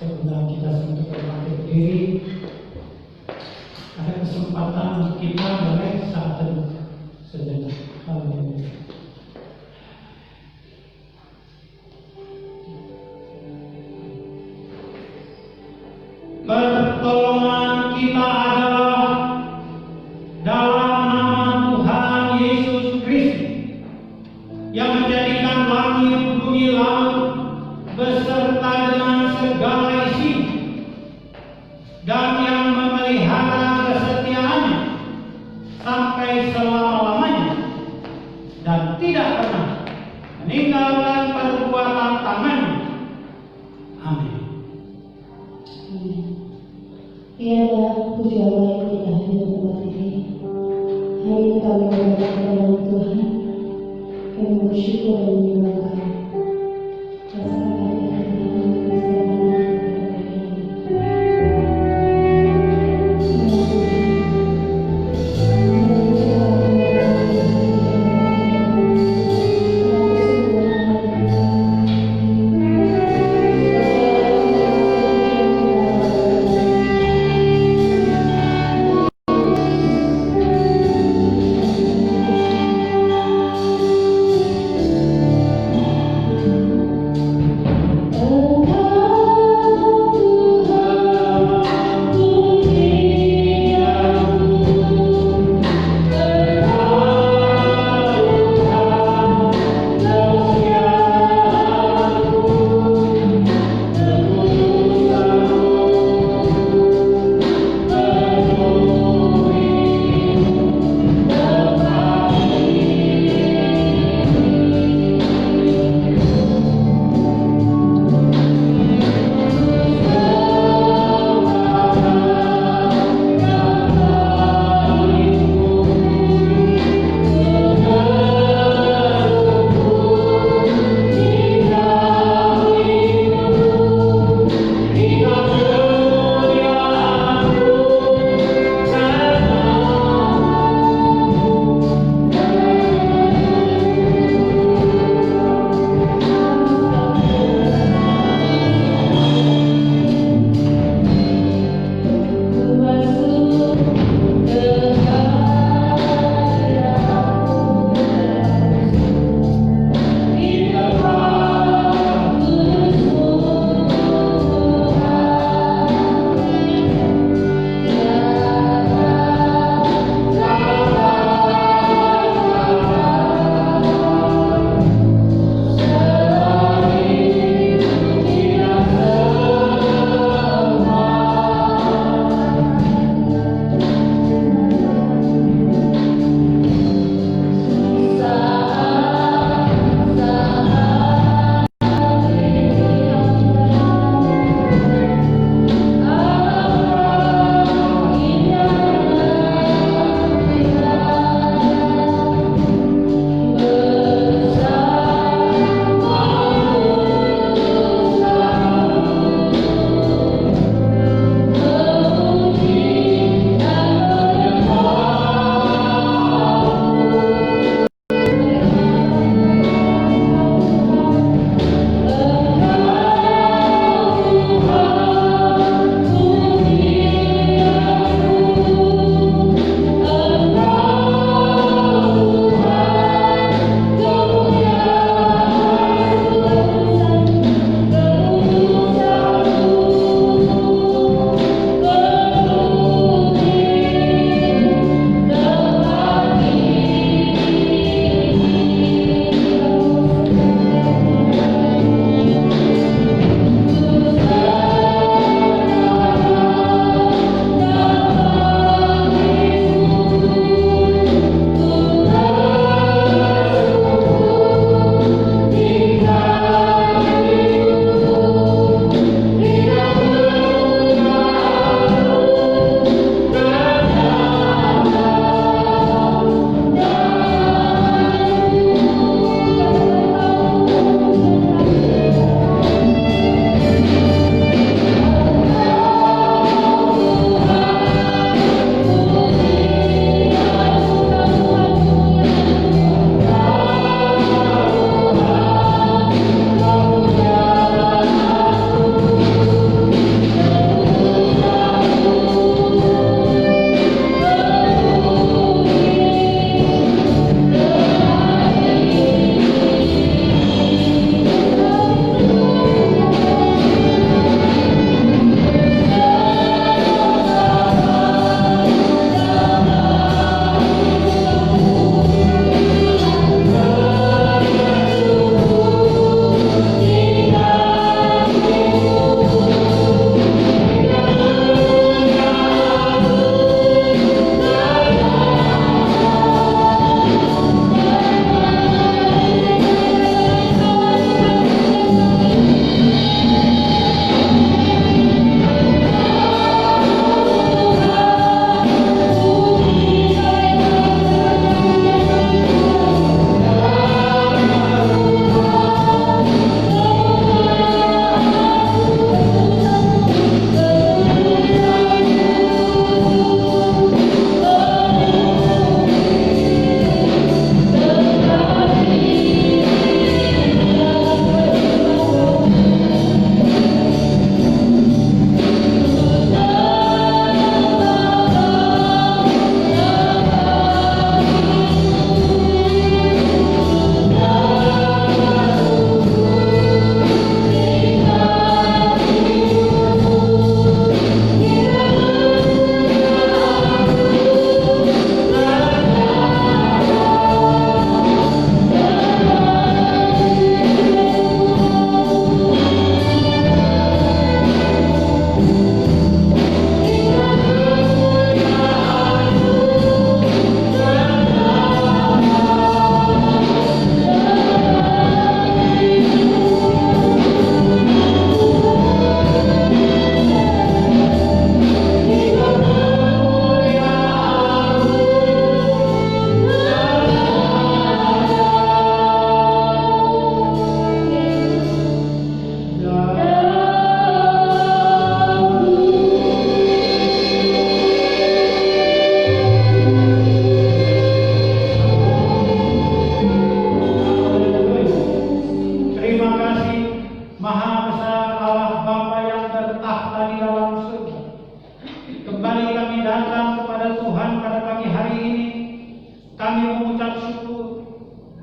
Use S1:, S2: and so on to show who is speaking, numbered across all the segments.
S1: Saya undang kita untuk berbangkit berdiri. Ada kesempatan kita boleh saat teduh sejenak. Haleluya. Pertolongan kita adalah dalam nama Tuhan Yesus Kristus yang menjadikan langit bumi laut beserta dengan segala isi dan yang memelihara kesetiaannya sampai selama-lamanya dan tidak pernah meninggalkan perbuatan tangannya. Amin.
S2: Biarlah puji Allah yang kita hadir di tempat ini. Hari ini kami mendapat kedalam Tuhan. Kami bersyukur dan menyembah. Rasakan kehadiran Tuhan di setiap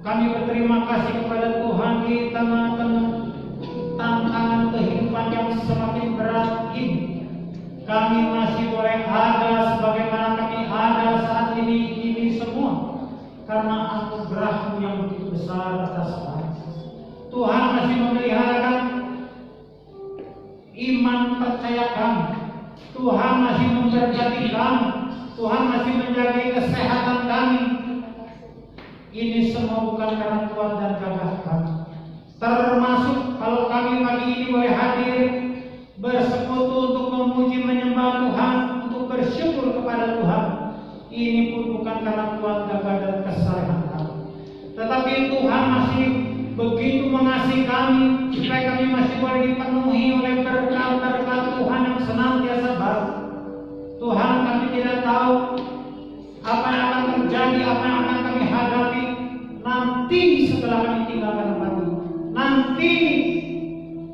S1: Kami berterima kasih kepada Tuhan di tengah-tengah tantangan kehidupan yang semakin berat ini. Kami masih boleh ada sebagaimana kami ada saat ini semua karena anugerah-Mu yang begitu besar atas kami. Tuhan masih memelihara iman percaya kami. Tuhan masih memberkati kami. Tuhan masih menjaga kesehatan kami. Ini semua bukan karena Tuhan dan gagah kami. Termasuk kalau kami pagi ini boleh hadir bersekutu untuk memuji menyembah Tuhan, untuk bersyukur kepada Tuhan. Ini pun bukan karena Tuhan gagah dan kesalehan kami, tetapi Tuhan masih begitu mengasihi kami supaya kami masih boleh dipenuhi oleh berkat-berkat Tuhan yang senantiasa baru. Tuhan, kami tidak tahu apa yang akan terjadi, apa yang akan kami hadapi nanti setelah kami tinggalkan tempat ini, nanti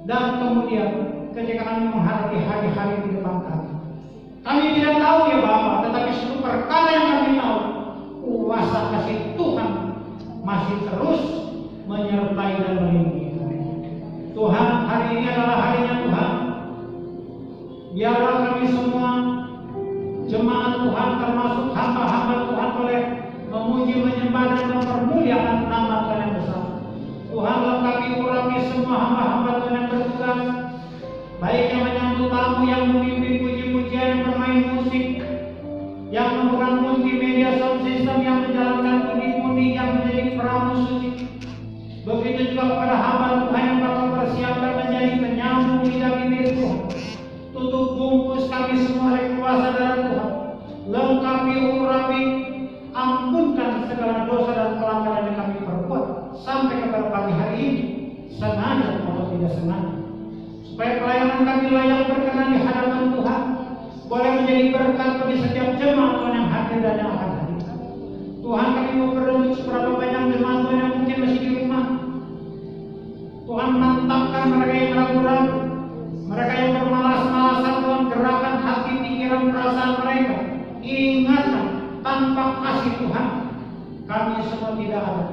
S1: dan kemudian ketika kami menghadapi hari-hari di depan kami. Kami tidak tahu ya Bapa, tetapi satu perkara yang kami tahu, kuasa kasih Tuhan masih terus menyertai dan melindungi kami. Tuhan, hari ini adalah harinya Tuhan. Biarlah kami semua jemaat Tuhan termasuk hamba-hamba Tuhan boleh memuji, menyembah dan mempermuliakan nama Tuhan yang besar. Tuhan, lengkapi urapi semua hamba-hamba Tuhan yang bertugas, baik yang menyambut tamu, yang memimpin puji-pujian, yang bermain musik, yang memegang multimedia sound system, yang menjalankan pundi-pundi, yang menjadi pramusuci. Begitu juga kepada hamba Tuhan yang bakal persiapkan menjadi penyambung lidah bibir Tuhan. Tutup bungkus kami semua oleh kuasa darah Tuhan. Lengkapi, urapi, ampunkan segala dosa dan pelanggaran yang kami perbuat sampai kepada pagi hari ini, sengaja atau tidak sengaja, supaya pelayanan kami layak berkenan di hadapan Tuhan, boleh menjadi berkat bagi setiap jemaat Tuhan yang hadir dan yang akan hadir. Tuhan, kami mau berdoa seberapa banyak jemaat Tuhan yang mungkin masih di rumah. Tuhan, mantapkan mereka yang ragu-ragu, mereka yang bermalas-malasan. Tuhan, gerakan hati, pikiran, perasaan mereka. Ingatkan, tanpa kasih Tuhan kami semua tidak ada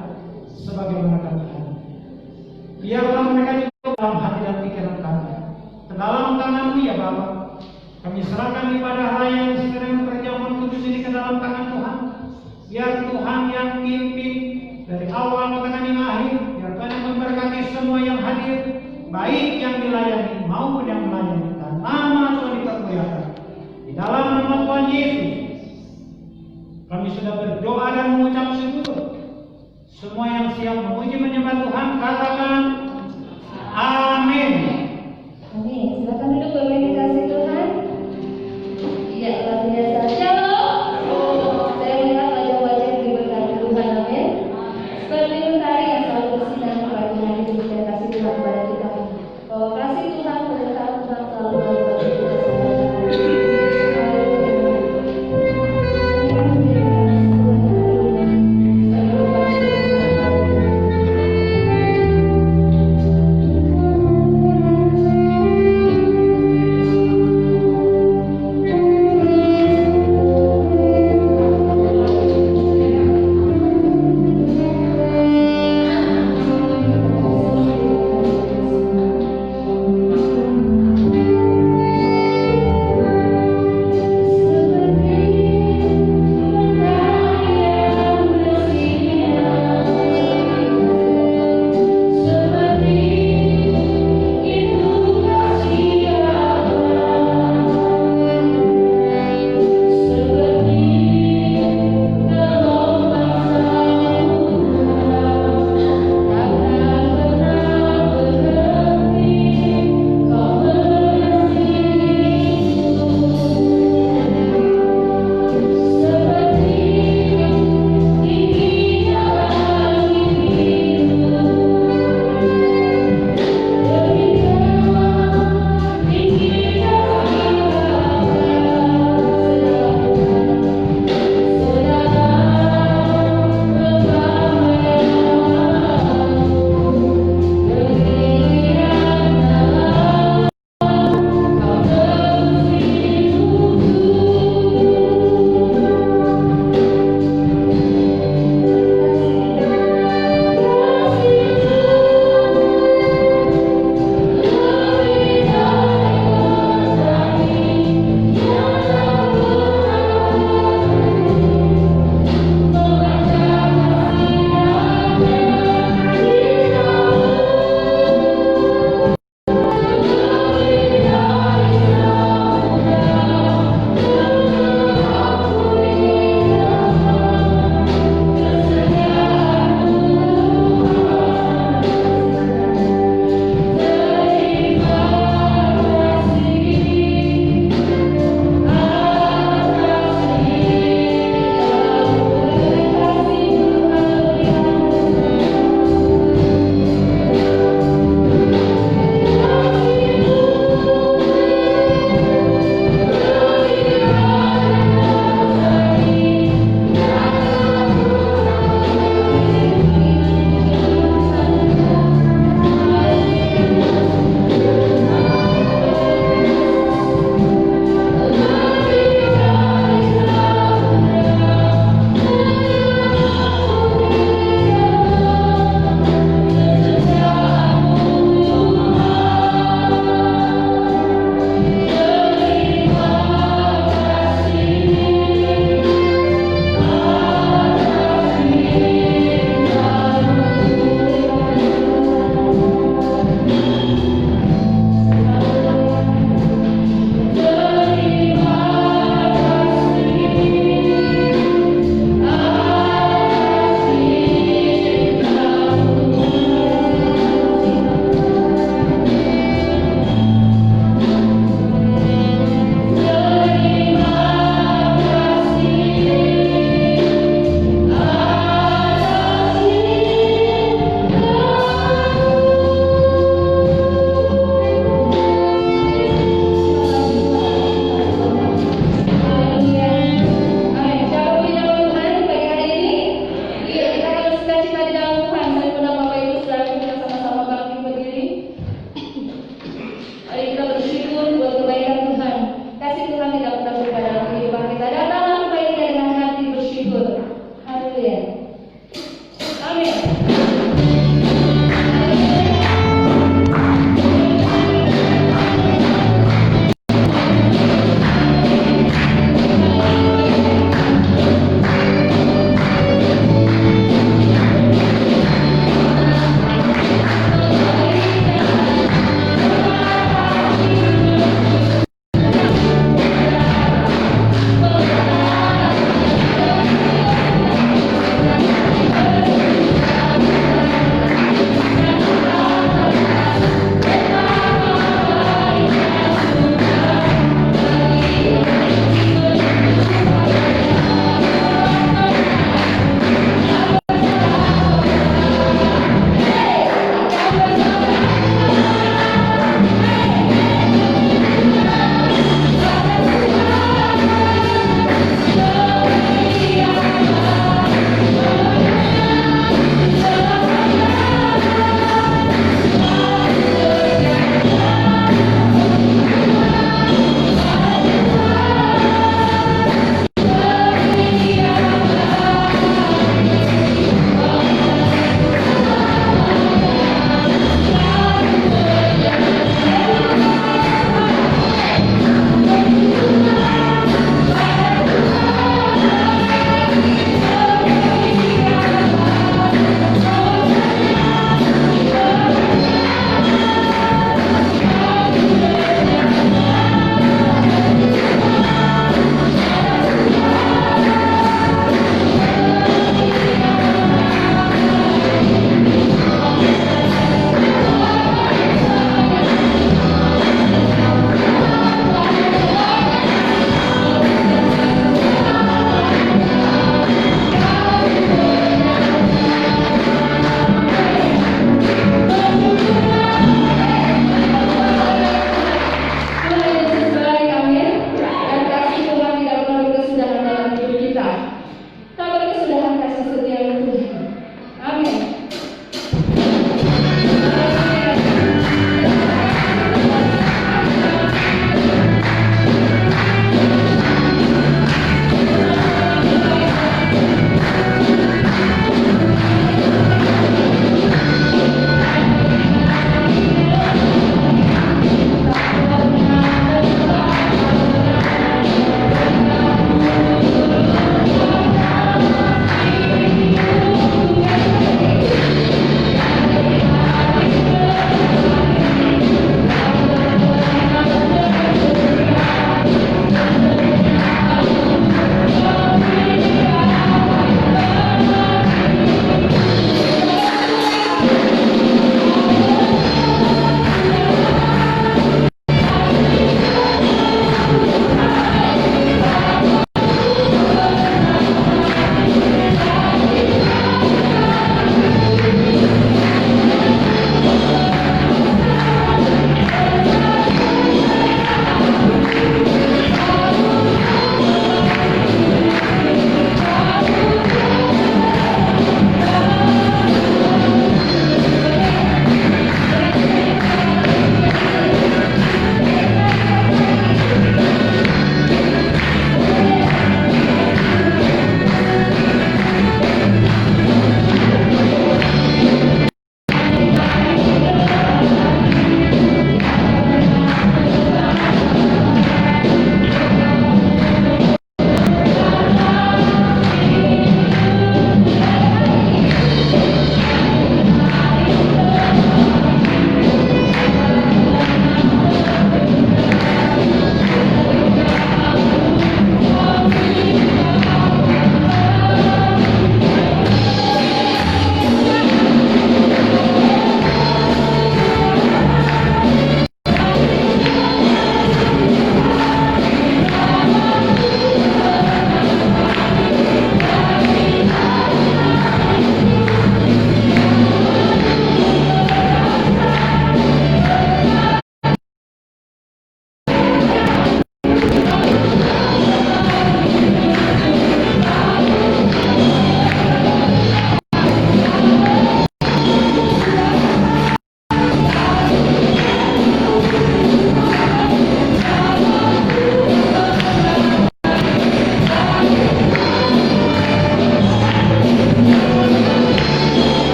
S1: sebagaimana kami ada. Biarlah mereka juga dalam hati dan pikiran kami ke dalam tangan-Mu ya Bapa. Kami serahkan ibadah raya yang sekarang perjamuan kudus ini ke dalam tangan Tuhan. Biar Tuhan yang pimpin dari awal ke tengah hingga akhir. Biar Tuhan yang memberkati semua yang hadir, baik yang dilayani maupun yang melayani, dan nama Tuhan dipermuliakan. Di dalam nama Tuhan Yesus kami sudah berdoa dan mengucap syukur. Semua yang siap memuji menyembah Tuhan katakan amin.
S2: Amin. Silakan duduk Bapak Ibu kasih Tuhan. Iya, luar biasa. Shalom. Saya melihat wajah-wajah yang diberkati Tuhan. Amin. Seperti mentari yang selalu bersinar pagi hari ini, dan kasih Tuhan kepada kita. Bahwa kasih Tuhan, berkat Tuhan selalu memberkati kita.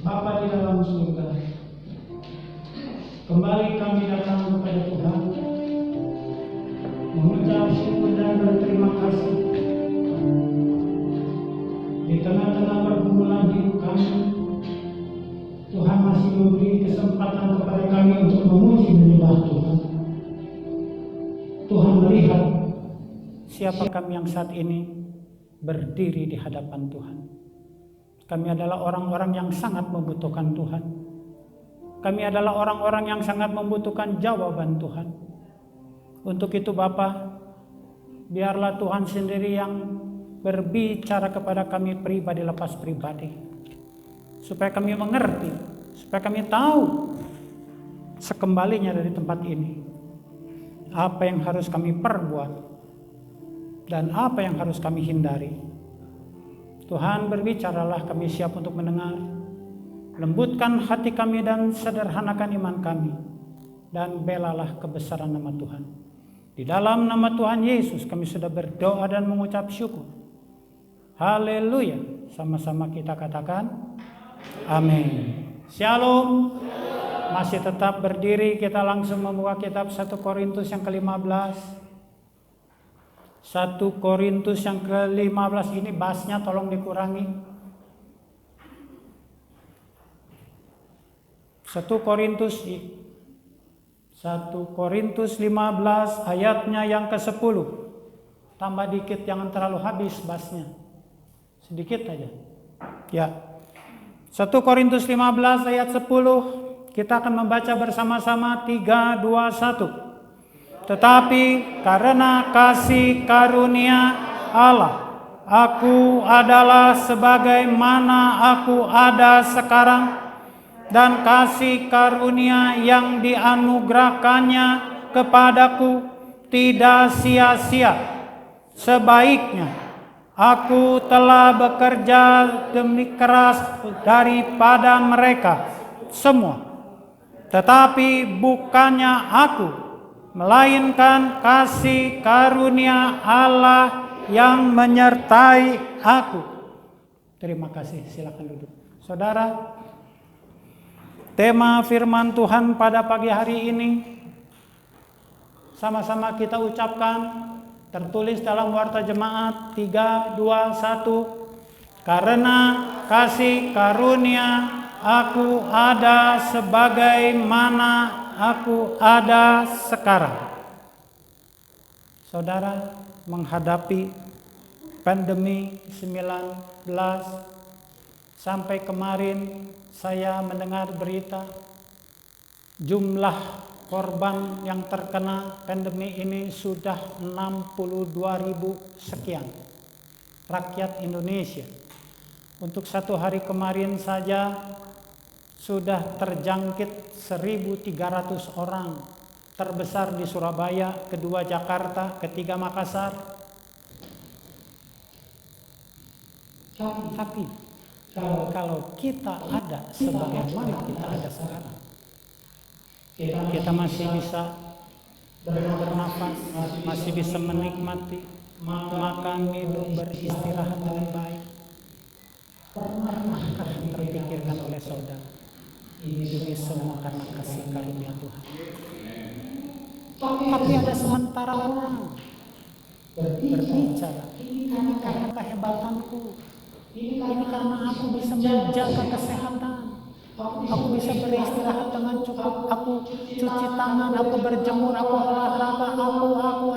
S1: Bapa di dalam surga, kembali kami datang kepada Tuhan, mengucap syukur dan berterima kasih di tengah-tengah pergumulan hidup kami. Tuhan masih memberi kesempatan kepada kami untuk memuji menyembah Tuhan. Tuhan melihat siapa kami yang saat ini berdiri di hadapan Tuhan. Kami adalah orang-orang yang sangat membutuhkan Tuhan. Kami adalah orang-orang yang sangat membutuhkan jawaban Tuhan. Untuk itu Bapa, biarlah Tuhan sendiri yang berbicara kepada kami pribadi lepas pribadi. Supaya kami mengerti, supaya kami tahu sekembalinya dari tempat ini, apa yang harus kami perbuat dan apa yang harus kami hindari. Tuhan, berbicaralah, kami siap untuk mendengar. Lembutkan hati kami dan sederhanakan iman kami, dan belalah kebesaran nama Tuhan. Di dalam nama Tuhan Yesus kami sudah berdoa dan mengucap syukur. Haleluya. Sama-sama kita katakan amin. Shalom. Masih tetap berdiri, kita langsung membuka kitab 1 Korintus yang ke-15. 1 Korintus yang ke-15 ini bassnya tolong dikurangi. 1 Korintus 15 ayatnya yang ke-10. Tambah dikit, jangan terlalu habis bassnya. Sedikit aja. Ya. 1 Korintus 15 ayat 10. Kita akan membaca bersama-sama 3, 2, 1. Tetapi karena kasih karunia Allah, aku adalah sebagaimana aku ada sekarang, dan kasih karunia yang dianugerahkannya kepadaku tidak sia-sia. Sebaiknya aku telah bekerja demi keras daripada mereka semua, tetapi bukannya aku, melainkan kasih karunia Allah yang menyertai aku. Terima kasih, silakan duduk. Saudara, tema firman Tuhan pada pagi hari ini sama-sama kita ucapkan, tertulis dalam Warta Jemaat 3, 2, 1. Karena kasih karunia aku ada sebagaimana aku ada sekarang. Saudara, menghadapi pandemi 19, sampai kemarin saya mendengar berita jumlah korban yang terkena pandemi ini sudah 62.000 sekian. Rakyat Indonesia. Untuk satu hari kemarin saja sudah terjangkit 1.300 orang. Terbesar di Surabaya, kedua Jakarta, ketiga Makassar. Tapi kalau kita ada sebagaimana kita ada sekarang, kita masih bisa bernafas, masih bisa menikmati, makan, minum, beristirahat dengan baik. Pernahkah terpikirkan oleh saudara, ini semua karena kasih karunia Tuhan? Tapi ada sementara orang berbicara, ini karena kehebatanku, ini karena aku bisa menjaga kesehatan, aku bisa beristirahat dengan cukup, aku cuci tangan, aku berjemur, aku olahraga,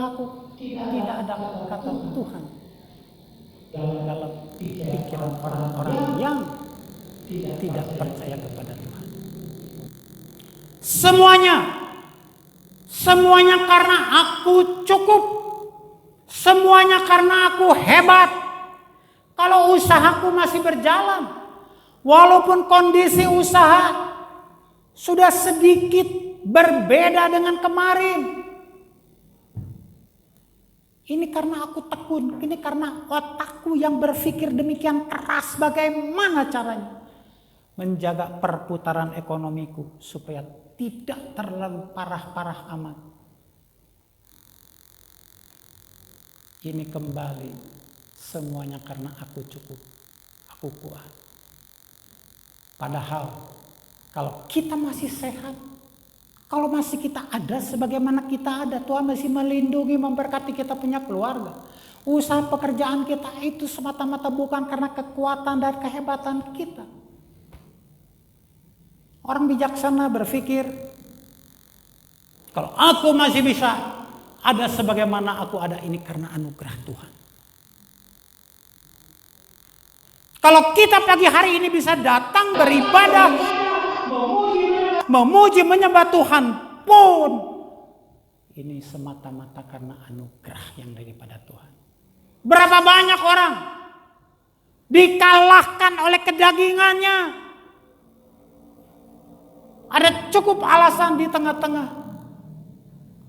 S1: aku. Tidak ada kata Tuhan dalam pikiran orang-orang yang tidak percaya kepada Tuhan. Semuanya karena aku cukup, semuanya karena aku hebat. Kalau usahaku masih berjalan, walaupun kondisi usaha sudah sedikit berbeda dengan kemarin, ini karena aku tekun, ini karena otakku yang berpikir demikian keras bagaimana caranya menjaga perputaran ekonomiku supaya tidak terlalu parah-parah amat. Ini kembali semuanya karena aku cukup, aku kuat. Padahal kalau kita masih sehat, kalau masih kita ada sebagaimana kita ada, Tuhan masih melindungi, memberkati kita punya keluarga. Usaha pekerjaan kita itu semata-mata bukan karena kekuatan dan kehebatan kita. Orang bijaksana berpikir, kalau aku masih bisa ada sebagaimana aku ada ini karena anugerah Tuhan. Kalau kita pagi hari ini bisa datang beribadah, memuji, menyembah Tuhan pun, ini semata-mata karena anugerah yang daripada Tuhan. Berapa banyak orang dikalahkan oleh kedagingannya. Ada cukup alasan di tengah-tengah.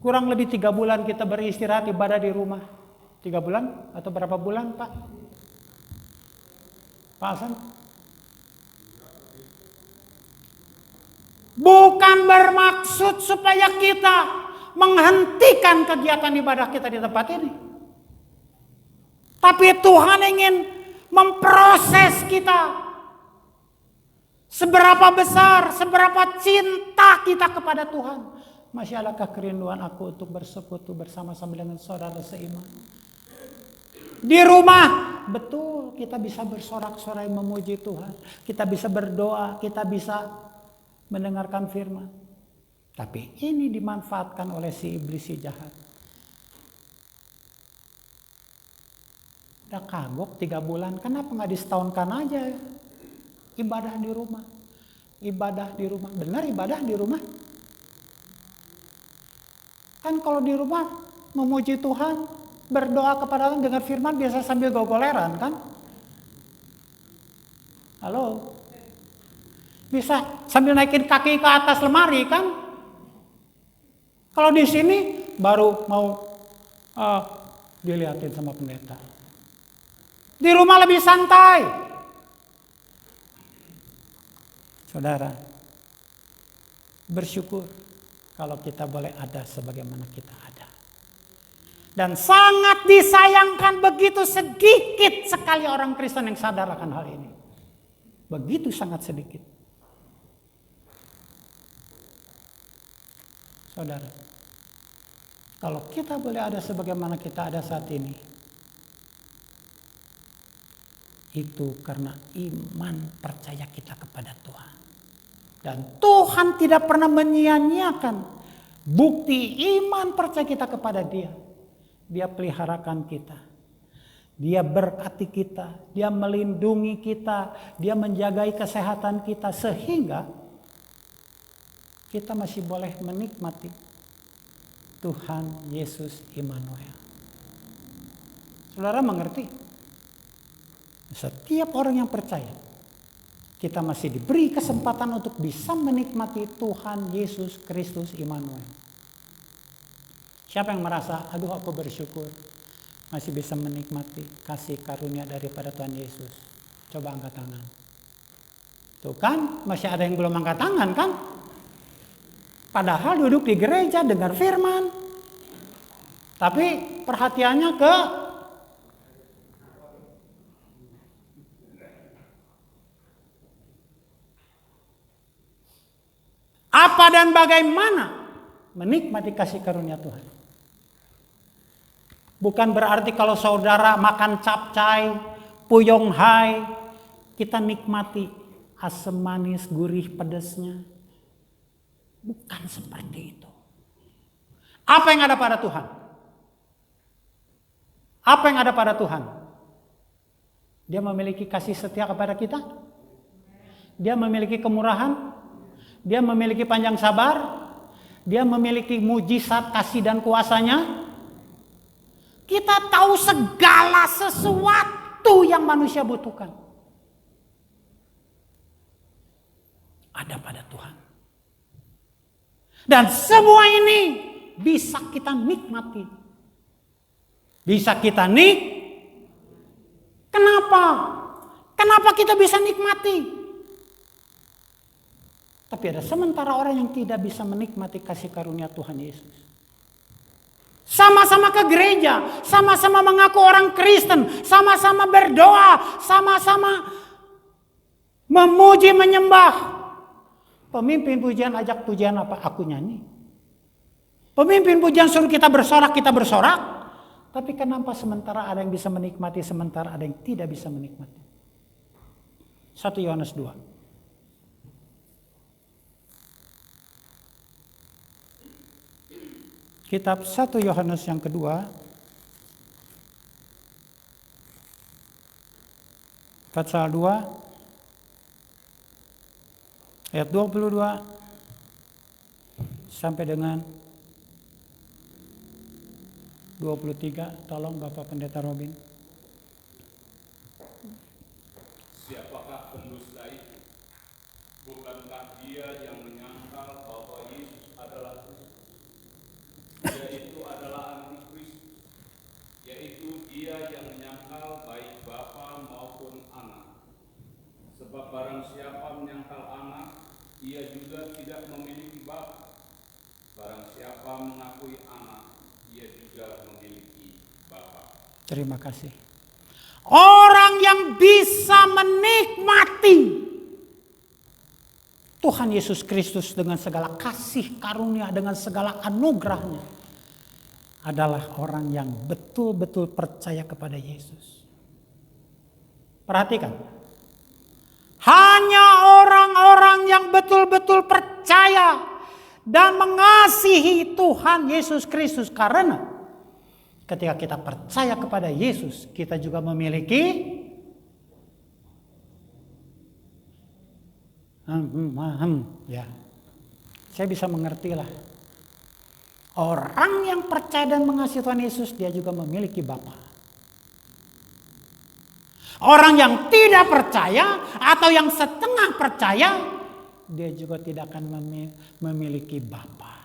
S1: Kurang lebih 3 bulan kita beristirahat ibadah di rumah. 3 bulan atau berapa bulan, Pak? Pak Hasan? Bukan bermaksud supaya kita menghentikan kegiatan ibadah kita di tempat ini. Tapi Tuhan ingin memproses kita. Seberapa besar, seberapa cinta kita kepada Tuhan. Masih adakah kerinduan aku untuk bersekutu bersama-sama dengan saudara seiman? Di rumah, betul kita bisa bersorak-sorai memuji Tuhan. Kita bisa berdoa, kita bisa mendengarkan firman. Tapi ini dimanfaatkan oleh si iblis, si jahat. Udah kagok 3 bulan, kenapa gak disetahunkan aja ya? Ibadah di rumah. Ibadah di rumah. Benar ibadah di rumah? Kan kalau di rumah memuji Tuhan, berdoa kepada Tuhan, dengar firman biasa sambil gogoleran kan? Halo? Bisa sambil naikin kaki ke atas lemari kan? Kalau di sini baru mau dilihatin sama pendeta. Di rumah lebih santai. Saudara, bersyukur kalau kita boleh ada sebagaimana kita ada. Dan sangat disayangkan begitu sedikit sekali orang Kristen yang sadar akan hal ini. Begitu sangat sedikit. Saudara, kalau kita boleh ada sebagaimana kita ada saat ini, itu karena iman percaya kita kepada Tuhan. Dan Tuhan tidak pernah menyia-nyiakan bukti iman percaya kita kepada Dia. Dia peliharakan kita. Dia berkati kita. Dia melindungi kita. Dia menjagai kesehatan kita. Sehingga kita masih boleh menikmati Tuhan Yesus Immanuel. Saudara mengerti? Setiap orang yang percaya, kita masih diberi kesempatan untuk bisa menikmati Tuhan Yesus Kristus Immanuel. Siapa yang merasa, aduh aku bersyukur masih bisa menikmati kasih karunia daripada Tuhan Yesus? Coba angkat tangan. Tuh kan, masih ada yang belum angkat tangan kan? Padahal duduk di gereja dengar firman. Tapi perhatiannya ke apa dan bagaimana menikmati kasih karunia Tuhan. Bukan berarti kalau saudara makan capcay, puyong hai, kita nikmati asam manis, gurih, pedasnya. Bukan seperti itu. Apa yang ada pada Tuhan? Apa yang ada pada Tuhan? Dia memiliki kasih setia kepada kita. Dia memiliki kemurahan. Dia memiliki panjang sabar. Dia memiliki mujizat kasih dan kuasanya. Kita tahu segala sesuatu yang manusia butuhkan. Ada pada Tuhan. Dan semua ini bisa kita nikmati. Bisa kita Kenapa? Kenapa kita bisa nikmati? Tapi ada sementara orang yang tidak bisa menikmati kasih karunia Tuhan Yesus. Sama-sama ke gereja, sama-sama mengaku orang Kristen, sama-sama berdoa, sama-sama memuji, menyembah. Pemimpin pujian ajak pujian apa? Aku nyanyi. Pemimpin pujian suruh kita bersorak, kita bersorak. Tapi kenapa sementara ada yang bisa menikmati, sementara ada yang tidak bisa menikmati? 1 Yohanes 2. Kitab 1 Yohanes yang kedua. Pasal 2. Ayat 22 sampai dengan 23, tolong Bapak Pendeta Robin.
S3: Siapakah pendusta itu? Bukankah dia yang menyangkal bahwa Yesus adalah Kristus? Dia itu adalah antikristus, yaitu dia yang menyangkal baik Bapa maupun Anak. Sebab barang siapa menyangkal Anak, ia juga tidak memiliki Bapa. Barang siapa mengakui Anak, ia juga memiliki Bapa.
S1: Terima kasih. Orang yang bisa menikmati Tuhan Yesus Kristus dengan segala kasih karunia, dengan segala anugerahnya, adalah orang yang betul-betul percaya kepada Yesus. Perhatikan. Hanya orang-orang yang betul-betul percaya dan mengasihi Tuhan Yesus Kristus. Karena ketika kita percaya kepada Yesus, kita juga memiliki ya. Saya bisa mengerti lah. Orang yang percaya dan mengasihi Tuhan Yesus, dia juga memiliki Bapa. Orang yang tidak percaya atau yang setengah percaya, dia juga tidak akan memiliki Bapa.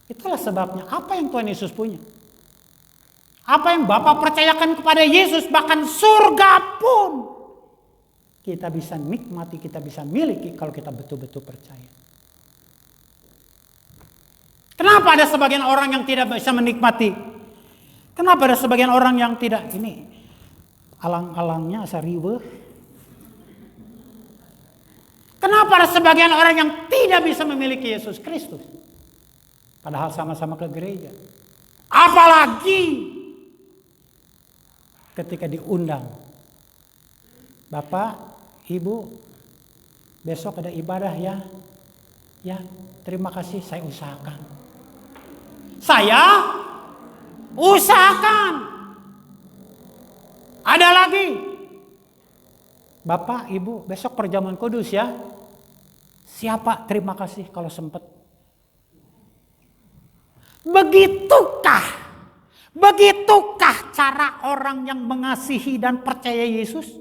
S1: Itulah sebabnya apa yang Tuhan Yesus punya, apa yang Bapa percayakan kepada Yesus, bahkan surga pun kita bisa nikmati, kita bisa miliki kalau kita betul-betul percaya. Kenapa ada sebagian orang yang tidak bisa menikmati? Kenapa ada sebagian orang yang tidak? Ini alang-alangnya asa riweuh. Kenapa ada sebagian orang yang tidak bisa memiliki Yesus Kristus? Padahal sama-sama ke gereja. Apalagi ketika diundang. Bapak, Ibu, besok ada ibadah ya. Ya, terima kasih, saya usahakan. Saya usahakan. Ada lagi. Bapak, Ibu, besok perjamuan kudus ya. Siapa? Terima kasih kalau sempat. Begitukah cara orang yang mengasihi dan percaya Yesus?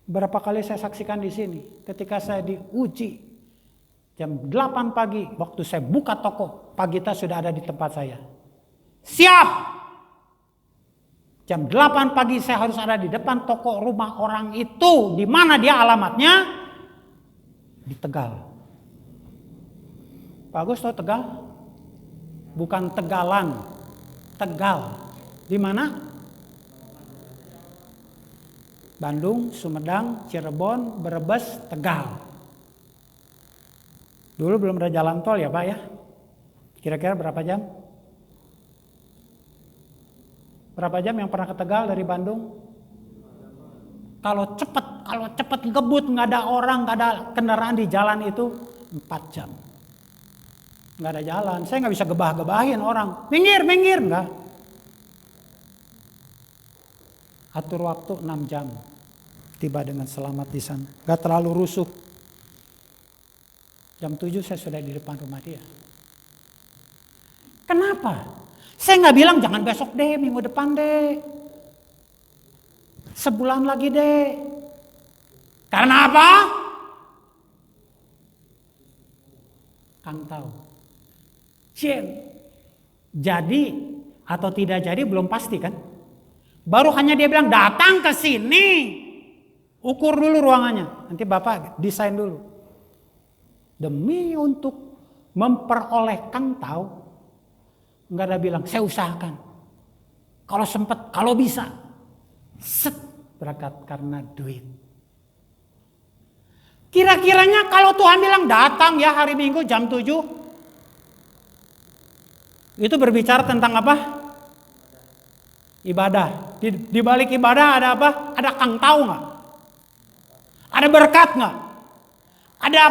S1: Berapa kali saya saksikan di sini, ketika saya diuji jam 8 pagi, waktu saya buka toko, Pak Gita sudah ada di tempat saya. Siap! Jam 8 pagi saya harus ada di depan toko rumah orang itu. Di mana dia alamatnya? Di Tegal. Pak Agus tahu Tegal? Bukan Tegalan, Tegal. Di mana? Bandung, Sumedang, Cirebon, Brebes, Tegal. Dulu belum ada jalan tol ya Pak ya? Kira-kira berapa jam? Berapa jam yang pernah ke Tegal dari Bandung? Kalau cepat ngebut, nggak ada orang, nggak ada kendaraan di jalan itu 4 jam. Nggak ada jalan, saya nggak bisa gebah-gebahin orang. Minggir, nggak. Atur waktu 6 jam. Tiba dengan selamat di sana. Nggak terlalu rusuh. Jam 7 saya sudah di depan rumah dia. Kenapa? Saya nggak bilang jangan besok deh, minggu depan deh. Sebulan lagi deh. Karena apa? Kang tahu. Jadi atau tidak jadi belum pasti kan? Baru hanya dia bilang datang ke sini. Ukur dulu ruangannya. Nanti Bapak desain dulu. Demi untuk memperoleh Kang tahu. Enggak ada bilang, saya usahakan. Kalau sempat, kalau bisa. Set, berangkat karena duit. Kira-kiranya kalau Tuhan bilang datang ya hari Minggu jam 7. Itu berbicara tentang apa? Ibadah. Di balik ibadah ada apa? Ada kang tahu nggak? Ada berkat nggak? Ada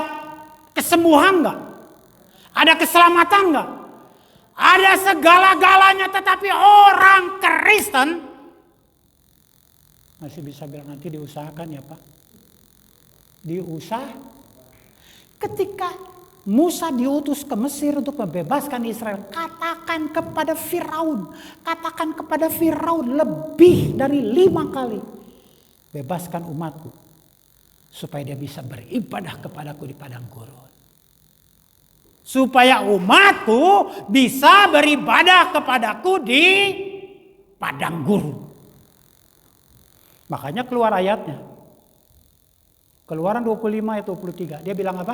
S1: kesembuhan nggak? Ada keselamatan nggak? Ada segala-galanya, tetapi orang Kristen masih bisa bilang nanti diusahakan ya Pak. Ketika Musa diutus ke Mesir untuk membebaskan Israel, katakan kepada Firaun lebih dari 5 kali, bebaskan umatku supaya dia bisa beribadah kepadaku di padang gurun. Supaya umatku bisa beribadah kepadaku di padang gurun. Makanya keluar ayatnya. Keluaran 25 ayat 23. Dia bilang apa?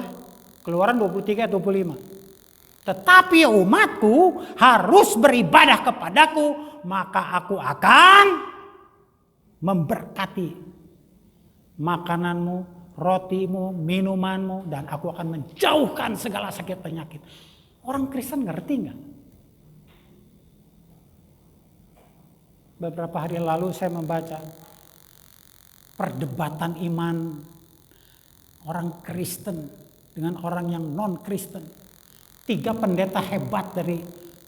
S1: Keluaran 23 ayat 25. Tetapi umatku harus beribadah kepadaku, maka aku akan memberkati makananmu, rotimu, minumanmu, dan aku akan menjauhkan segala sakit penyakit. Orang Kristen ngerti nggak? Beberapa hari lalu saya membaca perdebatan iman orang Kristen dengan orang yang non-Kristen. 3 pendeta hebat dari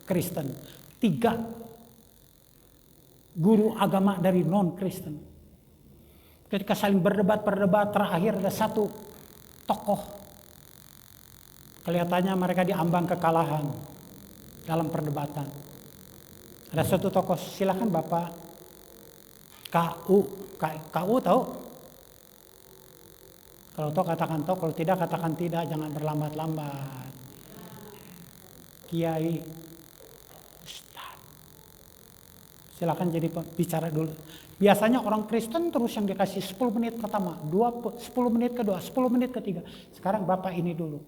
S1: Kristen. 3 guru agama dari non-Kristen. Ketika saling berdebat, terakhir ada 1 tokoh. Kelihatannya mereka diambang kekalahan dalam perdebatan. Ada 1 tokoh, silakan Bapak. KU tahu? Kalau tahu katakan tahu, kalau tidak katakan tidak, jangan berlambat-lambat. Kiai, Ustaz. Silakan jadi bicara dulu. Biasanya orang Kristen terus yang dikasih 10 menit pertama, 10 menit kedua, 10 menit ketiga. Sekarang Bapak ini dulu.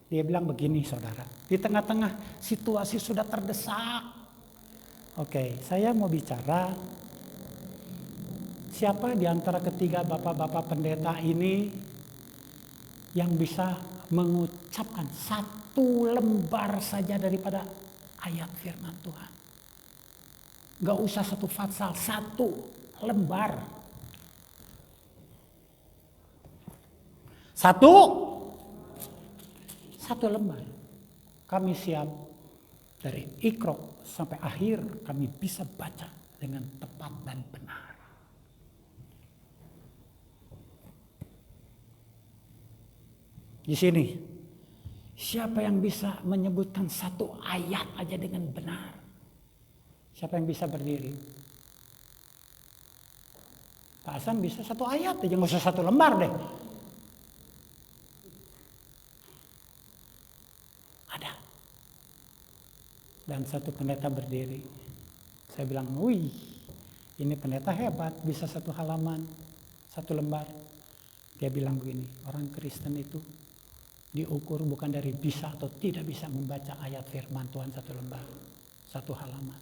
S1: Dia bilang begini saudara, di tengah-tengah situasi sudah terdesak. Oke, saya mau bicara. Siapa di antara ketiga bapak-bapak pendeta ini yang bisa mengucapkan 1 lembar saja daripada ayat firman Tuhan? Gak usah 1 fatsal, 1 lembar. 1 lembar. Kami siap dari Iqra sampai akhir kami bisa baca dengan tepat dan benar. Di sini, siapa yang bisa menyebutkan 1 ayat aja dengan benar? Siapa yang bisa berdiri? Pak Hasan bisa 1 ayat aja, nggak usah 1 lembar deh. Ada. Dan 1 pendeta berdiri. Saya bilang, wih, ini pendeta hebat, bisa 1 halaman, 1 lembar. Dia bilang begini, orang Kristen itu diukur bukan dari bisa atau tidak bisa membaca ayat firman Tuhan 1 lembar, 1 halaman.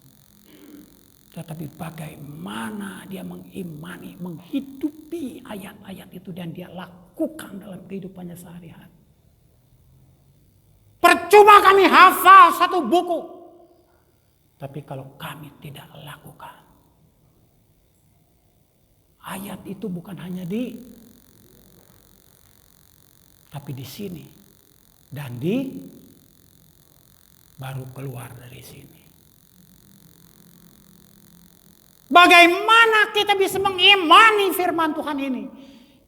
S1: Tetapi bagaimana dia mengimani, menghidupi ayat-ayat itu dan dia lakukan dalam kehidupannya sehari-hari. Percuma kami hafal 1 buku, tapi kalau kami tidak lakukan. Ayat itu bukan hanya tapi di sini dan baru keluar dari sini. Bagaimana kita bisa mengimani firman Tuhan ini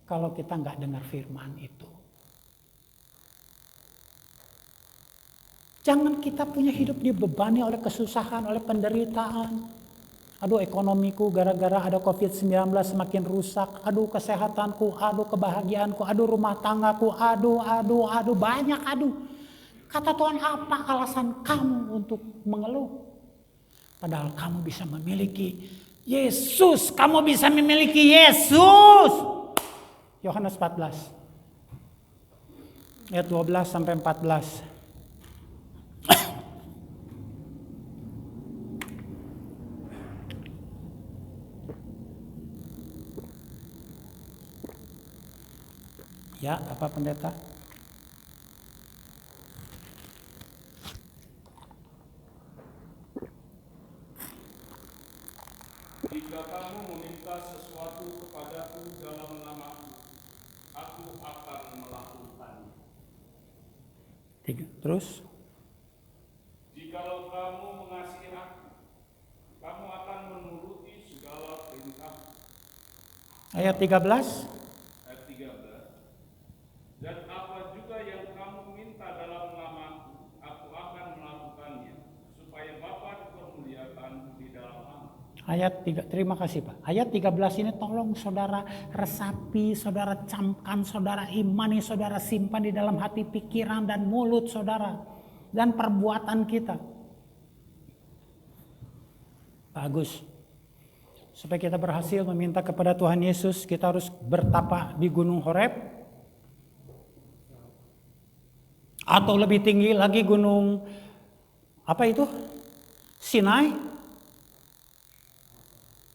S1: kalau kita nggak dengar firman itu? Jangan kita punya hidup dibebani oleh kesusahan, oleh penderitaan. Aduh ekonomiku gara-gara ada COVID-19 semakin rusak. Aduh kesehatanku, aduh kebahagiaanku, aduh rumah tanggaku, aduh banyak aduh. Kata Tuhan, apa alasan kamu untuk mengeluh? Padahal kamu bisa memiliki Yesus. Kamu bisa memiliki Yesus. Yohanes 14. Ayat 12 sampai 14. Ya, Bapak Pendeta.
S3: Jika kamu meminta sesuatu kepadaku dalam namaku, aku akan melakukannya.
S1: Terus?
S3: Jikalau kamu mengasihi aku, kamu akan menuruti segala perintahku.
S1: Ayat 13.
S3: Ayat 13. Dan apa juga yang kamu minta dalam namaku, aku akan melakukannya, supaya Bapa dipermuliakan di dalam aku.
S1: Ayat 3, terima kasih Pak. Ayat 13 ini tolong saudara resapi, saudara camkan, saudara imani, saudara simpan di dalam hati, pikiran dan mulut saudara. Dan perbuatan kita. Pak Agus, supaya kita berhasil meminta kepada Tuhan Yesus, kita harus bertapa di Gunung Horeb. Atau lebih tinggi lagi gunung, apa itu? Sinai.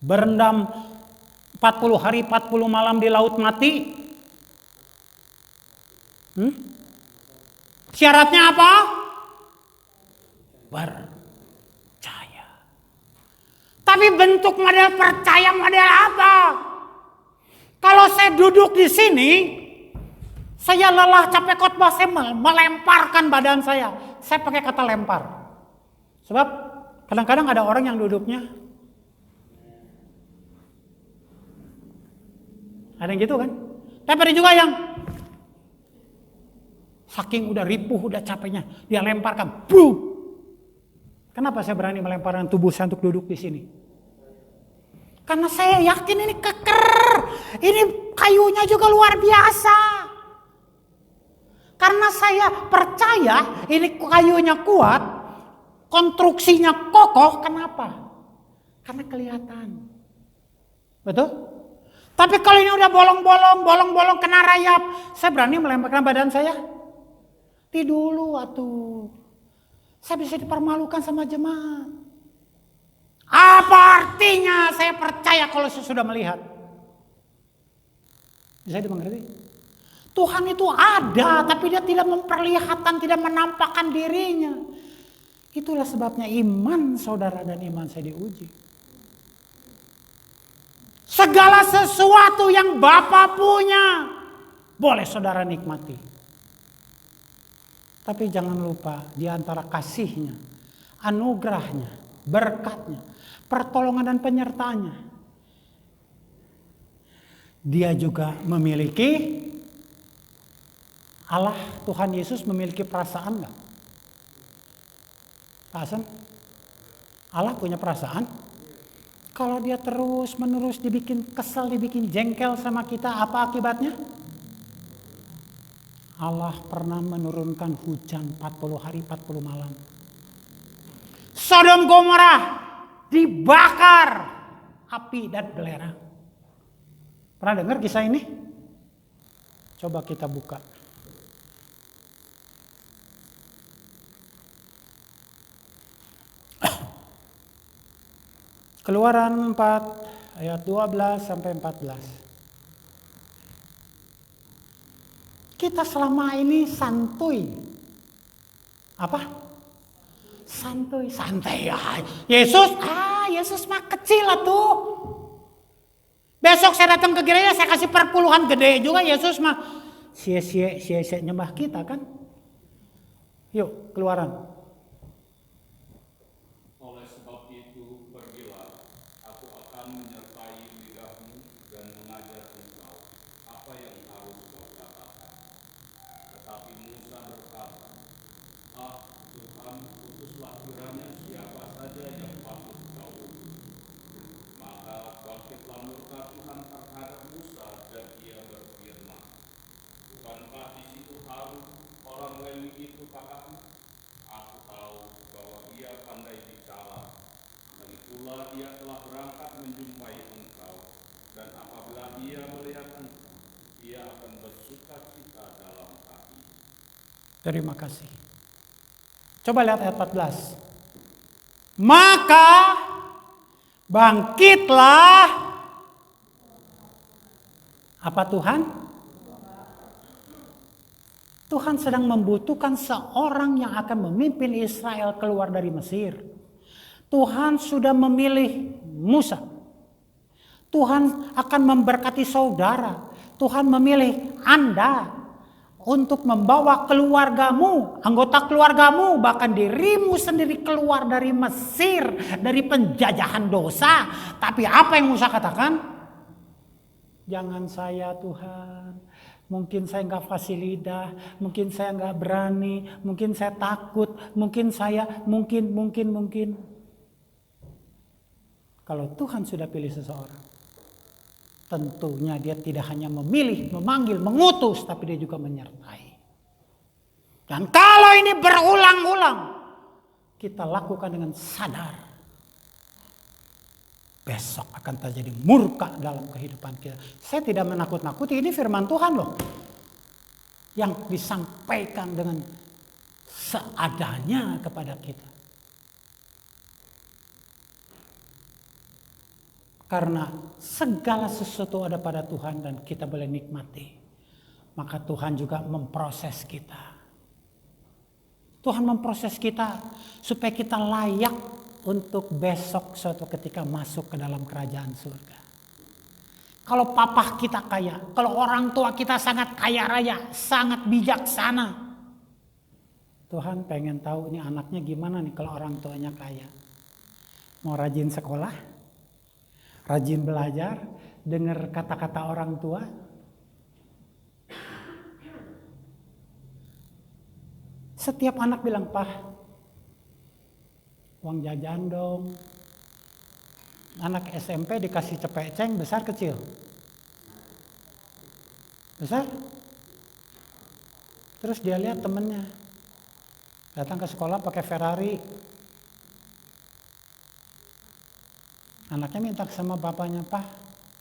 S1: Berendam 40 hari 40 malam di laut mati. Syaratnya apa? Percaya. Tapi bentuk model percaya model apa? Kalau saya duduk di sini, saya lelah capek khotbah, saya melemparkan badan saya. Saya pakai kata lempar. Sebab kadang-kadang ada orang yang duduknya ada yang gitu kan? Tapi ada juga yang saking udah ripuh, udah capeknya, dia lemparkan. Boom! Kenapa saya berani melemparkan tubuh saya untuk duduk di sini? Karena saya yakin ini keker. Ini kayunya juga luar biasa. Karena saya percaya ini kayunya kuat, konstruksinya kokoh. Kenapa? Karena kelihatan. Betul? Tapi kalau ini udah bolong-bolong kena rayap, saya berani melemparkan badan saya? Di dulu atuh. Saya bisa dipermalukan sama jemaat. Apa artinya saya percaya kalau saya sudah melihat? Bisa dimengerti? Tuhan itu ada, tapi dia tidak memperlihatkan, tidak menampakkan dirinya. Itulah sebabnya iman saudara dan iman saya diuji. Segala sesuatu yang Bapa punya, boleh saudara nikmati. Tapi jangan lupa di antara kasihnya, anugerahnya, berkatnya, pertolongan dan penyertaannya. Dia juga memiliki, Allah Tuhan Yesus memiliki perasaan enggak? Pak Hasan? Allah punya perasaan? Kalau dia terus menerus dibikin kesel, dibikin jengkel sama kita, apa akibatnya? Allah pernah menurunkan hujan 40 hari 40 malam. Sodom Gomora dibakar api dan belerang. Pernah dengar kisah ini? Coba kita buka. Keluaran 4 ayat 12 sampai 14. Kita selama ini santuy. Apa? Santuy, santai ya. Yesus mah kecil lah tuh. Besok saya datang ke gereja, saya kasih perpuluhan gede juga. Yesus mah sia-sia nyembah kita kan. Yuk, Keluaran.
S3: Oleh sebab itu, pergilah, aku akan menyertai lidahmu dan mengajar engkau apa yang harus kau katakan. Tetapi Musa berkata, Tuhan, utuslah kiranya siapa saja yang patut kau utus. Maka bangkitlah murka Tuhan terhadap Musa dan ia berfirman, bukankah di situ Harun orang Lewi itu kakakmu? Aku tahu bahwa ia pandai bicara. Lagi pula dia telah berangkat menjumpai engkau, dan apabila ia melihat engkau, ia akan bersukacita dalam hati.
S1: Terima kasih. Coba lihat ayat 14. Maka bangkitlah apa Tuhan? Tuhan sedang membutuhkan seorang yang akan memimpin Israel keluar dari Mesir. Tuhan sudah memilih Musa. Tuhan akan memberkati saudara. Tuhan memilih Anda untuk membawa keluargamu, anggota keluargamu, bahkan dirimu sendiri keluar dari Mesir, dari penjajahan dosa. Tapi apa yang Musa katakan? Jangan saya Tuhan. Mungkin saya nggak fasih lidah, mungkin saya nggak berani, mungkin saya takut, mungkin. Kalau Tuhan sudah pilih seseorang, tentunya dia tidak hanya memilih, memanggil, mengutus, tapi dia juga menyertai. Dan kalau ini berulang-ulang, kita lakukan dengan sadar, besok akan terjadi murka dalam kehidupan kita. Saya tidak menakut-nakuti, ini firman Tuhan loh. Yang disampaikan dengan seadanya kepada kita. Karena segala sesuatu ada pada Tuhan dan kita boleh nikmati. Maka Tuhan juga memproses kita. Tuhan memproses kita supaya kita layak untuk besok suatu ketika masuk ke dalam kerajaan surga. Kalau papa kita kaya, kalau orang tua kita sangat kaya raya, sangat bijaksana. Tuhan pengen tahu ini anaknya gimana nih kalau orang tuanya kaya. Mau rajin sekolah, rajin belajar, dengar kata-kata orang tua. Setiap anak bilang, "Pah, uang jajan dong." Anak SMP dikasih cepeceng, besar kecil? Besar? Terus dia lihat temennya datang ke sekolah pakai Ferrari. Anaknya minta sama bapaknya, "Pak,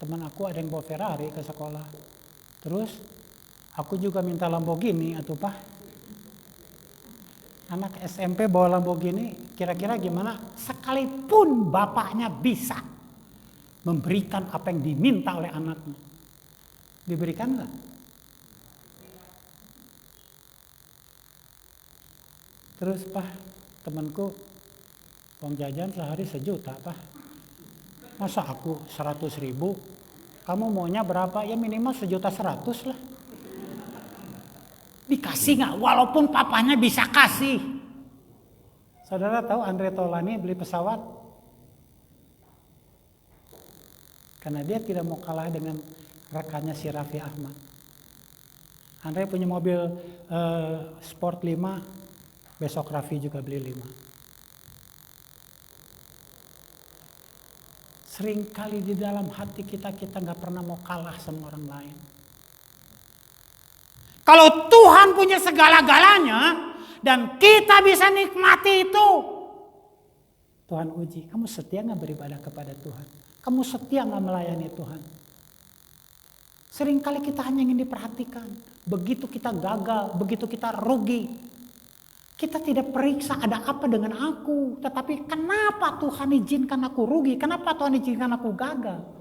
S1: teman aku ada yang bawa Ferrari ke sekolah. Terus aku juga minta Lamborghini atuh, Pak." Anak SMP bawa Lamborghini, kira-kira gimana? Sekalipun bapaknya bisa memberikan apa yang diminta oleh anaknya, diberikan nggak? Terus, "Pak, temanku uang jajan sehari 1 juta, Pak. Masa aku 100.000? Kamu maunya berapa? Ya minimal 1.100.000 lah." Dikasih nggak? Walaupun papanya bisa kasih. Saudara tahu Andre Taulany beli pesawat? Karena dia tidak mau kalah dengan rekannya si Raffi Ahmad. Andre punya mobil Sport 5, besok Raffi juga beli 5. Seringkali di dalam hati kita nggak pernah mau kalah sama orang lain. Kalau Tuhan punya segala-galanya dan kita bisa nikmati itu, Tuhan uji, kamu setia nggak beribadah kepada Tuhan? Kamu setia nggak melayani Tuhan? Seringkali kita hanya ingin diperhatikan. Begitu kita gagal, begitu kita rugi, kita tidak periksa ada apa dengan aku. Tetapi kenapa Tuhan izinkan aku rugi? Kenapa Tuhan izinkan aku gagal?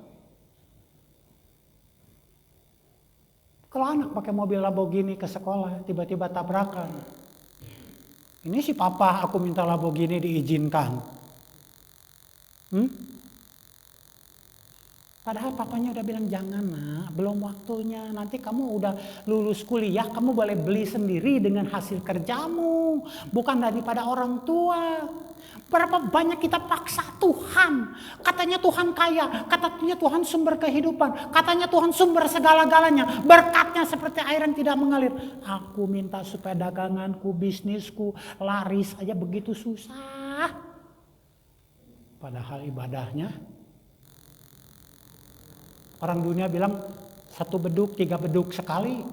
S1: Kalau anak pakai mobil Lamborghini ke sekolah, tiba-tiba tabrakan. Ini si papa aku minta Lamborghini diizinkan. Padahal papanya udah bilang, "Jangan nak, belum waktunya. Nanti kamu udah lulus kuliah, kamu boleh beli sendiri dengan hasil kerjamu. Bukan daripada orang tua." Berapa banyak kita paksa Tuhan. Katanya Tuhan kaya, katanya Tuhan sumber kehidupan, katanya Tuhan sumber segala-galanya. Berkatnya seperti air yang tidak mengalir. Aku minta supaya daganganku, bisnisku laris aja begitu susah. Padahal ibadahnya, orang dunia bilang 1 beduk, 3 beduk sekali.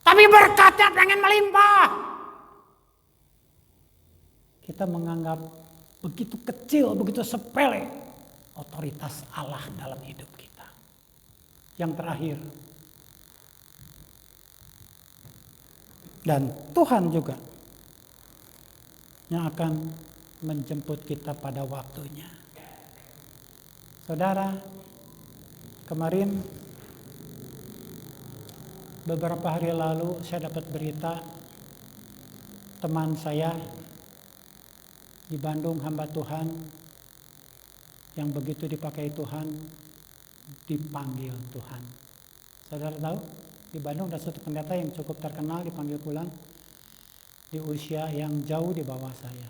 S1: Tapi berkatnya pengen melimpah. Kita menganggap begitu kecil, begitu sepele otoritas Allah dalam hidup kita. Yang terakhir, dan Tuhan juga yang akan menjemput kita pada waktunya. Saudara, kemarin Beberapa hari lalu saya dapat berita teman saya di Bandung, hamba Tuhan yang begitu dipakai Tuhan, dipanggil Tuhan. Saudara tahu, di Bandung ada satu pendeta yang cukup terkenal dipanggil pulang di usia yang jauh di bawah saya.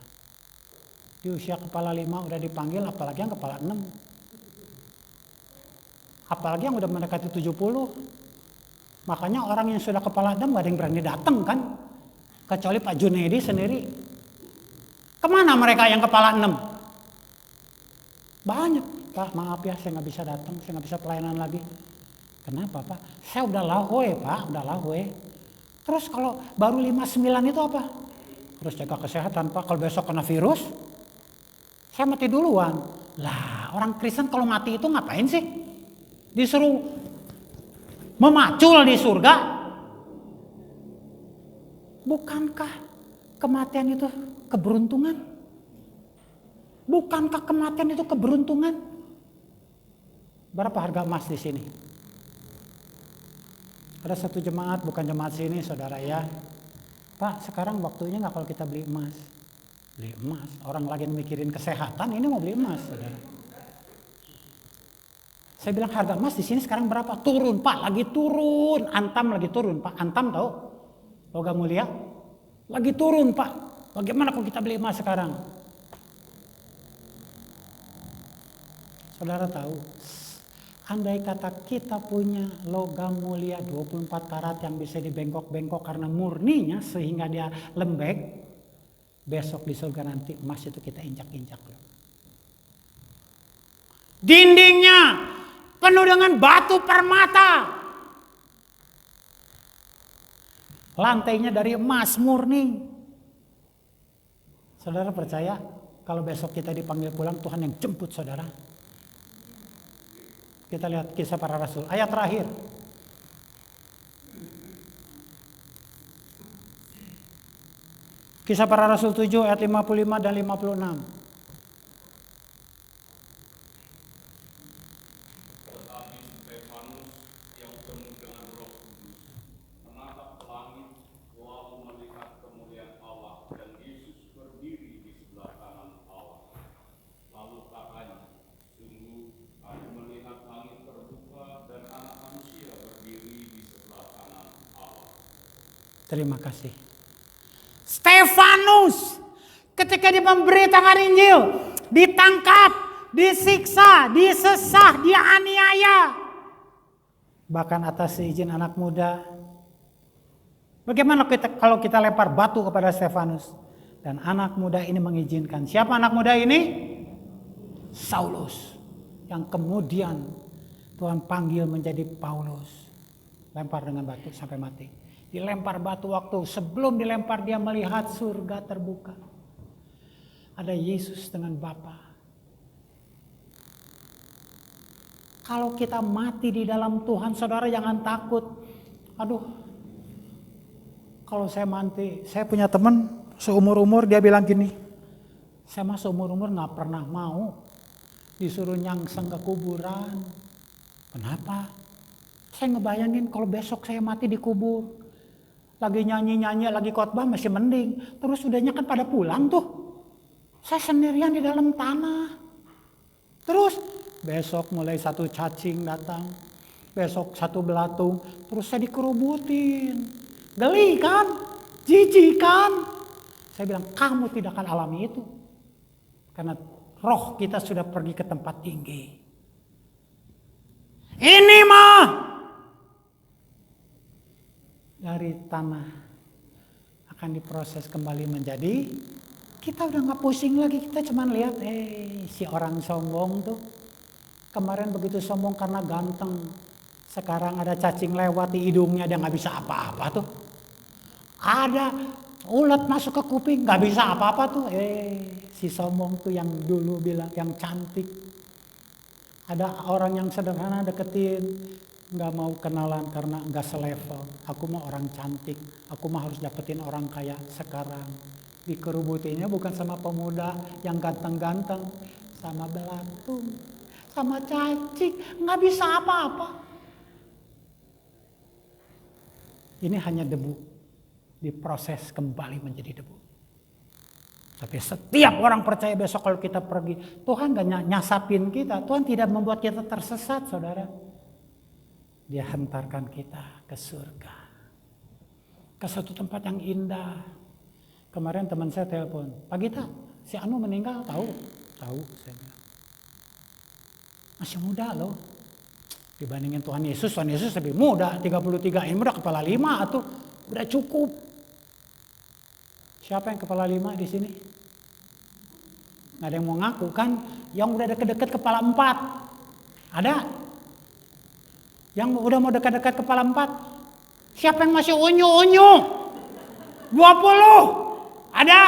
S1: Di usia kepala 5 udah dipanggil, apalagi yang kepala 6. Apalagi yang udah mendekati 70. Makanya orang yang sudah kepala 6 gak ada yang berani datang kan. Kecuali Pak Junedi sendiri. Kemana mereka yang kepala 6? Banyak. Pak maaf ya, saya gak bisa datang, saya gak bisa pelayanan lagi. Kenapa Pak? Saya udah lahoe Pak, udah lahoe. Terus kalau baru 59 itu apa? Terus jaga kesehatan Pak, kalau besok kena virus, saya mati duluan. Lah orang Kristen kalau mati itu ngapain sih? Disuruh memacul di surga? Bukankah kematian itu keberuntungan? Bukankah kematian itu keberuntungan? Berapa harga emas di sini? Ada satu jemaat, bukan jemaat sini saudara ya. Pak sekarang waktunya gak kalau kita beli emas? Beli emas, orang lagi mikirin kesehatan, ini mau beli emas saudara. Saya bilang harga emas di sini sekarang berapa? Turun Pak, lagi turun. Antam lagi turun Pak, Antam tahu? Logam mulia? Lagi turun Pak. Bagaimana kalau kita beli emas sekarang? Saudara tahu, andai kata kita punya logam mulia 24 karat yang bisa dibengkok-bengkok karena murninya sehingga dia lembek, besok di surga nanti emas itu kita injak-injak loh. Dindingnya penuh dengan batu permata. Lantainya dari emas murni. Saudara percaya kalau besok kita dipanggil pulang, Tuhan yang jemput saudara? Kita lihat Kisah Para Rasul, ayat terakhir. Kisah Para Rasul 7 ayat 55 dan 56.
S3: Tetapi Stefanus yang penuh dengan Roh Kudus menatap ke langit lalu melihat kemuliaan Allah dan Yesus berdiri di sebelah kanan Allah. Lalu katanya, sungguh aku melihat langit terbuka dan anak manusia berdiri di sebelah kanan Allah.
S1: Terima kasih. Stefanus ketika dia memberitakan Injil, ditangkap, disiksa, disesah, dianiaya. Bahkan atas izin anak muda. Bagaimana kalau kita lempar batu kepada Stefanus? Dan anak muda ini mengizinkan. Siapa anak muda ini? Saulus. Yang kemudian Tuhan panggil menjadi Paulus. Lempar dengan batu sampai mati. Dilempar batu waktu sebelum dilempar dia melihat surga terbuka. Ada Yesus dengan Bapa. Kalau kita mati di dalam Tuhan, saudara jangan takut. Aduh, kalau saya mati, saya punya teman seumur-umur dia bilang gini, saya mah seumur-umur gak pernah mau disuruh nyangseng ke kuburan. Kenapa? Saya ngebayangin kalau besok saya mati dikubur. Lagi nyanyi-nyanyi, lagi khotbah masih mending. Terus udahnya kan pada pulang tuh. Saya sendirian di dalam tanah. Terus besok mulai satu cacing datang. Besok satu belatung. Terus saya dikerubutin. Geli kan? Jijik kan? Saya bilang kamu tidak akan alami itu. Karena roh kita sudah pergi ke tempat tinggi. Ini mah dari tanah akan diproses kembali menjadi, kita udah gak pusing lagi, kita cuman lihat si orang sombong tuh kemarin begitu sombong karena ganteng, sekarang ada cacing lewat di hidungnya dia gak bisa apa-apa tuh, ada ulat masuk ke kuping gak bisa apa-apa tuh, si sombong tuh yang dulu bilang yang cantik, ada orang yang sederhana deketin, nggak mau kenalan karena nggak selevel. Aku mah orang cantik, aku mah harus dapetin orang kaya. Sekarang dikerubutinya bukan sama pemuda yang ganteng-ganteng, sama belatung, sama cacing, nggak bisa apa-apa. Ini hanya debu, diproses kembali menjadi debu. Tapi setiap orang percaya besok kalau kita pergi, Tuhan gak nyasapin kita. Tuhan tidak membuat kita tersesat, saudara. Dia hantarkan kita ke surga. Ke satu tempat yang indah. Kemarin teman saya telepon, Pak Gita, si Anu meninggal, tahu, saya bilang. Masih muda loh. Dibandingin Tuhan Yesus lebih muda, 33, ini udah kepala 5 atau udah cukup. Siapa yang kepala 5 di sini? Nggak ada yang mau ngaku kan? Yang udah deket-deket kepala 4. Ada? Yang udah mau dekat-dekat kepala 4? Siapa yang masih unyu-unyu? 20? Ada?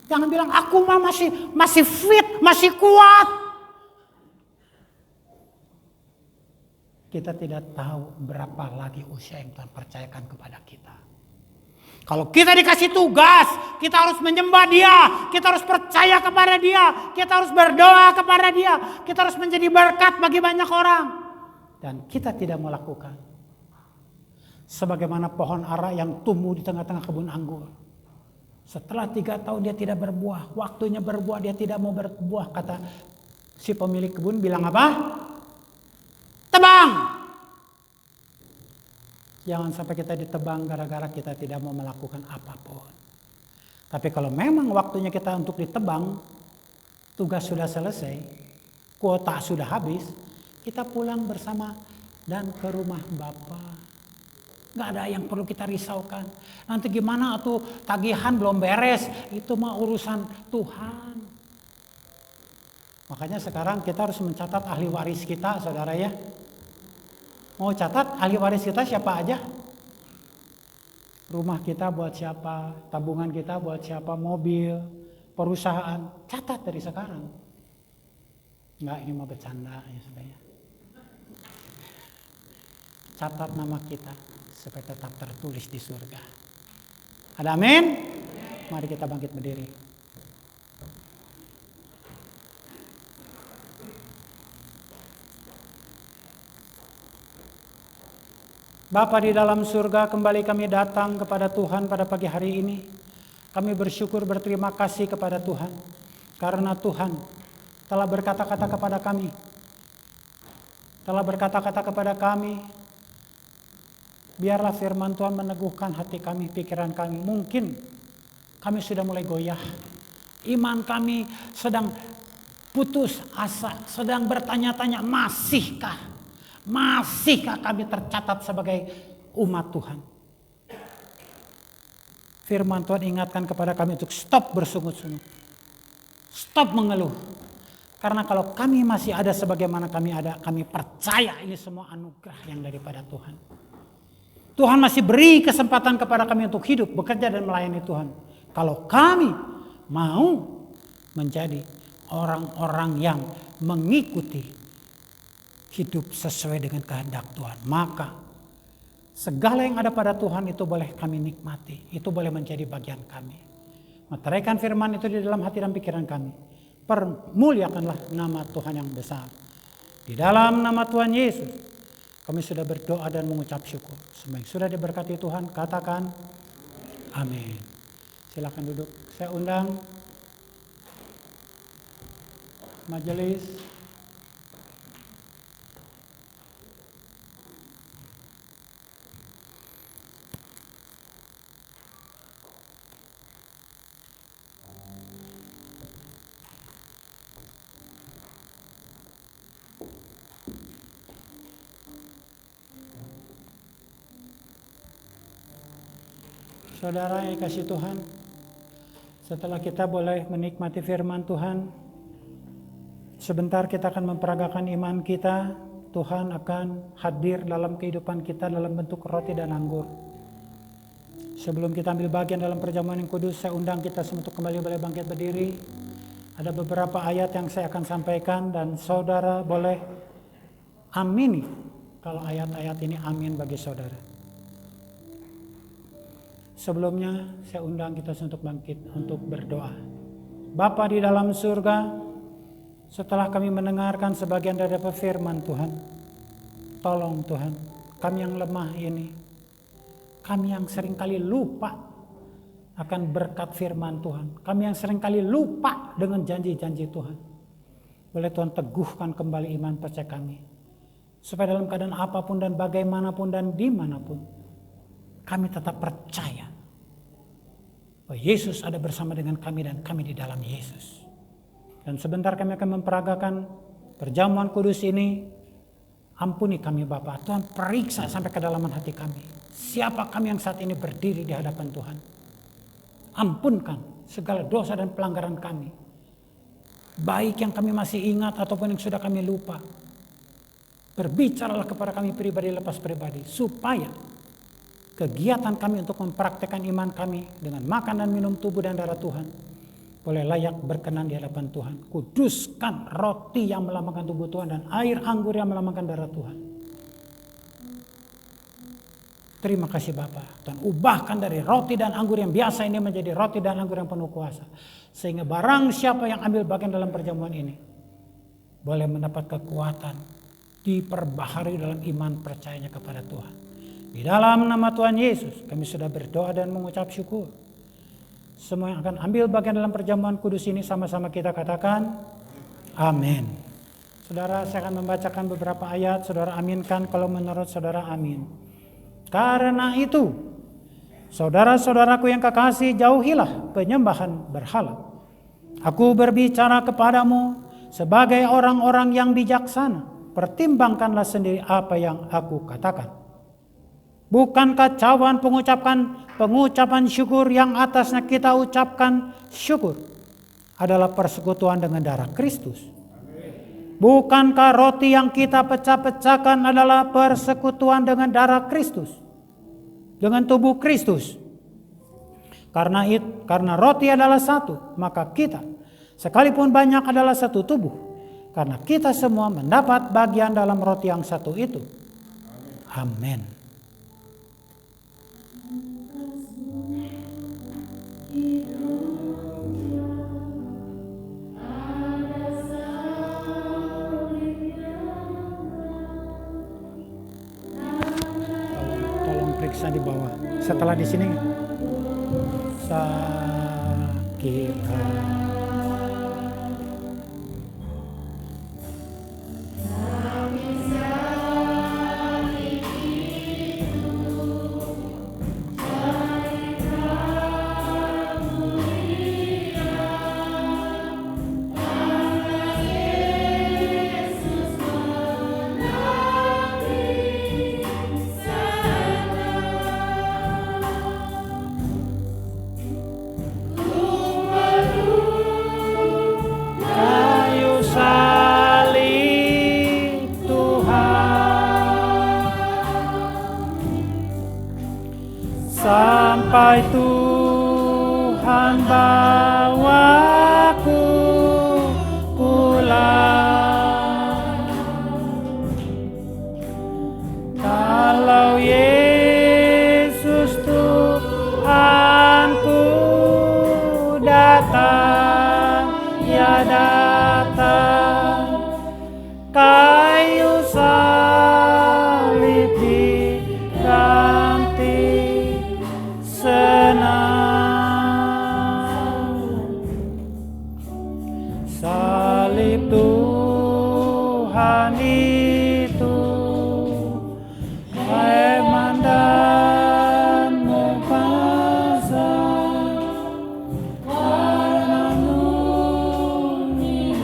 S1: Jangan bilang aku mah masih fit, masih kuat. Kita tidak tahu berapa lagi usia yang Tuhan percayakan kepada kita. Kalau kita dikasih tugas, kita harus menyembah Dia, kita harus percaya kepada Dia, kita harus berdoa kepada Dia, kita harus menjadi berkat bagi banyak orang. Dan kita tidak melakukan. Sebagaimana pohon ara yang tumbuh di tengah-tengah kebun anggur. Setelah 3 tahun dia tidak berbuah, waktunya berbuah dia tidak mau berbuah, kata si pemilik kebun bilang apa? Tebang! Jangan sampai kita ditebang gara-gara kita tidak mau melakukan apapun. Tapi kalau memang waktunya kita untuk ditebang, tugas sudah selesai, kuota sudah habis, kita pulang bersama dan ke rumah Bapa. Gak ada yang perlu kita risaukan. Nanti gimana tuh tagihan belum beres, itu mah urusan Tuhan. Makanya sekarang kita harus mencatat ahli waris kita, saudara ya. Mau catat ahli waris kita siapa aja? Rumah kita buat siapa? Tabungan kita buat siapa? Mobil, perusahaan. Catat dari sekarang. Enggak, ini mau bercanda ya saudara. Catat nama kita supaya tetap tertulis di surga. Ada amin? Mari kita bangkit berdiri. Bapa di dalam surga, kembali kami datang kepada Tuhan pada pagi hari ini. Kami bersyukur, berterima kasih kepada Tuhan. Karena Tuhan telah berkata-kata kepada kami. Biarlah firman Tuhan meneguhkan hati kami, pikiran kami. Mungkin kami sudah mulai goyah. Iman kami sedang putus asa, sedang bertanya-tanya, masihkah kami tercatat sebagai umat Tuhan? Firman Tuhan ingatkan kepada kami untuk stop bersungut-sungut. Stop mengeluh. Karena kalau kami masih ada sebagaimana kami ada, kami percaya ini semua anugerah yang daripada Tuhan. Tuhan masih beri kesempatan kepada kami untuk hidup, bekerja dan melayani Tuhan. Kalau kami mau menjadi orang-orang yang mengikuti hidup sesuai dengan kehendak Tuhan, maka segala yang ada pada Tuhan itu boleh kami nikmati, itu boleh menjadi bagian kami. Meteraikan firman itu di dalam hati dan pikiran kami. Permuliakanlah nama Tuhan yang besar. Di dalam nama Tuhan Yesus, kami sudah berdoa dan mengucap syukur. Semua yang sudah diberkati Tuhan, katakan amin. Silakan duduk. Saya undang majelis saudara yang dikasihi Tuhan. Setelah kita boleh menikmati firman Tuhan, sebentar kita akan memperagakan iman kita. Tuhan akan hadir dalam kehidupan kita dalam bentuk roti dan anggur. Sebelum kita ambil bagian dalam perjamuan yang kudus, saya undang kita semua untuk kembali boleh bangkit berdiri. Ada beberapa ayat yang saya akan sampaikan dan saudara boleh amini kalau ayat-ayat ini amin bagi saudara. Sebelumnya saya undang kita untuk bangkit untuk berdoa. Bapa di dalam surga, setelah kami mendengarkan sebagian dari firman Tuhan, tolong Tuhan, kami yang lemah ini, kami yang seringkali lupa akan berkat firman Tuhan, kami yang seringkali lupa dengan janji-janji Tuhan. Boleh Tuhan teguhkan kembali iman percaya kami, supaya dalam keadaan apapun dan bagaimanapun dan dimanapun, kami tetap percaya bahwa Yesus ada bersama dengan kami dan kami di dalam Yesus. Dan sebentar kami akan memperagakan perjamuan kudus ini. Ampuni kami Bapa, Tuhan periksa sampai kedalaman hati kami. Siapa kami yang saat ini berdiri di hadapan Tuhan? Ampunkan segala dosa dan pelanggaran kami, baik yang kami masih ingat ataupun yang sudah kami lupa. Berbicaralah kepada kami pribadi lepas pribadi, supaya kegiatan kami untuk mempraktekkan iman kami dengan makan dan minum tubuh dan darah Tuhan boleh layak berkenan di hadapan Tuhan. Kuduskan roti yang melambangkan tubuh Tuhan dan air anggur yang melambangkan darah Tuhan. Terima kasih Bapa. Tuhan ubahkan dari roti dan anggur yang biasa ini menjadi roti dan anggur yang penuh kuasa. Sehingga barang siapa yang ambil bagian dalam perjamuan ini boleh mendapat kekuatan, diperbaharui dalam iman percayanya kepada Tuhan. Di dalam nama Tuhan Yesus kami sudah berdoa dan mengucap syukur. Semua yang akan ambil bagian dalam perjamuan kudus ini sama-sama kita katakan amin. Saudara, saya akan membacakan beberapa ayat, saudara aminkan kalau menurut saudara amin. Karena itu, saudara-saudaraku yang kekasih, jauhilah penyembahan berhala. Aku berbicara kepadamu sebagai orang-orang yang bijaksana. Pertimbangkanlah sendiri apa yang aku katakan. Bukankah cawan pengucapan syukur yang atasnya kita ucapkan syukur adalah persekutuan dengan darah Kristus? Bukankah roti yang kita pecah-pecahkan adalah persekutuan dengan darah Kristus, dengan tubuh Kristus? Karena roti adalah satu, maka kita sekalipun banyak adalah satu tubuh, karena kita semua mendapat bagian dalam roti yang satu itu. Amin. Tolong periksa di bawah. Setelah di sini sakit. Sampai Tuhan bawaku pulang. Kalau Yesus Tuhanku datang, ya datang, kayu salib diganti salib Tuhan itu hemat dan mempasang karena dunia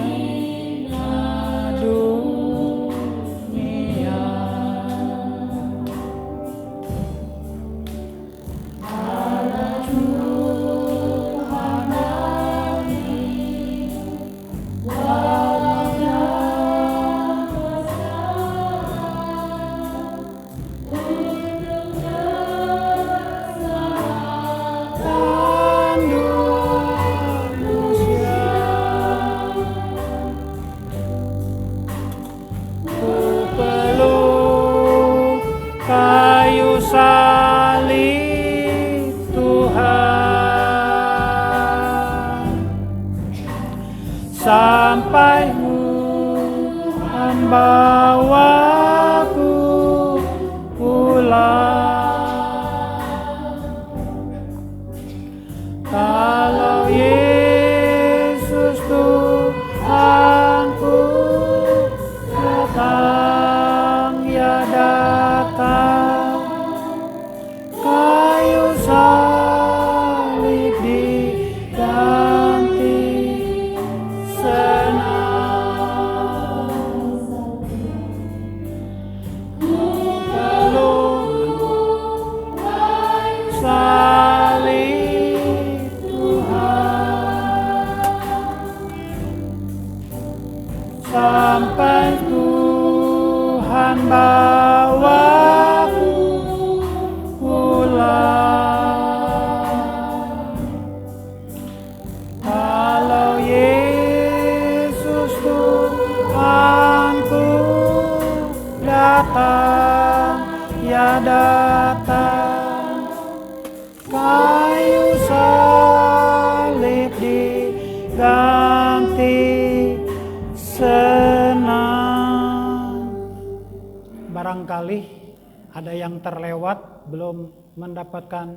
S1: kayu salib Tuhan sampai Tuhan bawaku pulang. bawaku pulang. Kalau Yesus Tuhanku datang, ya datang, kayu salib diganti senang. Barangkali ada yang terlewat belum mendapatkan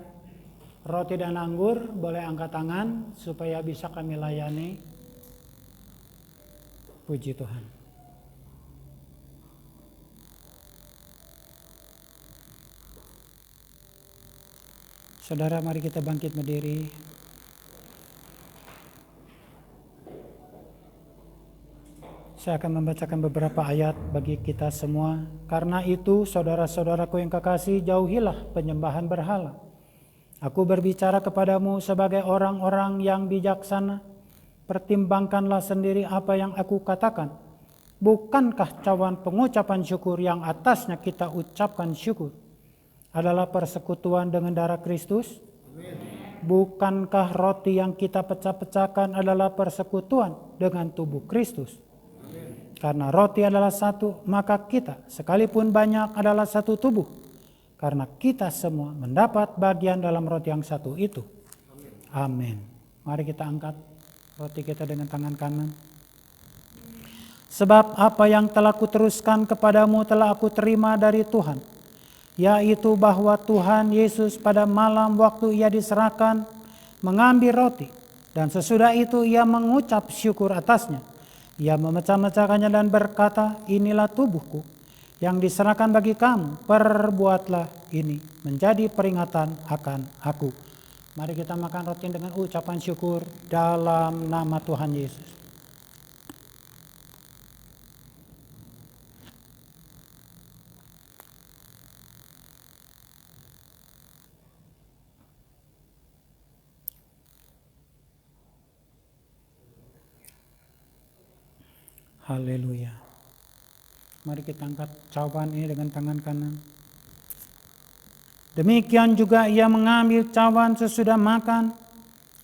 S1: roti dan anggur, boleh angkat tangan supaya bisa kami layani. Puji Tuhan. Saudara, mari kita bangkit berdiri. Saya akan membacakan beberapa ayat bagi kita semua. Karena itu, saudara-saudaraku yang kekasih, jauhilah penyembahan berhala. Aku berbicara kepadamu sebagai orang-orang yang bijaksana. Pertimbangkanlah sendiri apa yang aku katakan. Bukankah cawan pengucapan syukur yang atasnya kita ucapkan syukur adalah persekutuan dengan darah Kristus? Bukankah roti yang kita pecah-pecahkan adalah persekutuan dengan tubuh Kristus? Karena roti adalah satu, maka kita sekalipun banyak adalah satu tubuh. Karena kita semua mendapat bagian dalam roti yang satu itu. Amin. Mari kita angkat roti kita dengan tangan kanan. Sebab apa yang telah kuteruskan kepadamu telah aku terima dari Tuhan, yaitu bahwa Tuhan Yesus pada malam waktu ia diserahkan mengambil roti, dan sesudah itu ia mengucap syukur atasnya. Ia memecah-mecahkannya dan berkata, inilah tubuhku yang diserahkan bagi kamu, perbuatlah ini menjadi peringatan akan aku. Mari kita makan roti dengan ucapan syukur dalam nama Tuhan Yesus. Haleluya. Mari kita angkat cawan ini dengan tangan kanan. Demikian juga ia mengambil cawan sesudah makan,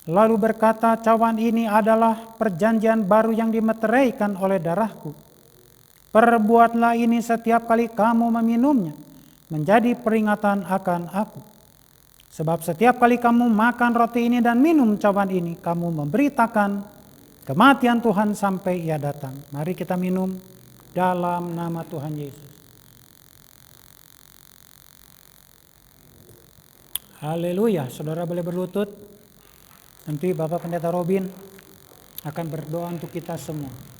S1: lalu berkata, cawan ini adalah perjanjian baru yang dimeteraikan oleh darahku. Perbuatlah ini setiap kali kamu meminumnya, menjadi peringatan akan aku. Sebab setiap kali kamu makan roti ini dan minum cawan ini, kamu memberitakan kematian Tuhan sampai ia datang. Mari kita minum dalam nama Tuhan Yesus. Haleluya. Saudara boleh berlutut. Nanti Bapak Pendeta Robin akan berdoa untuk kita semua.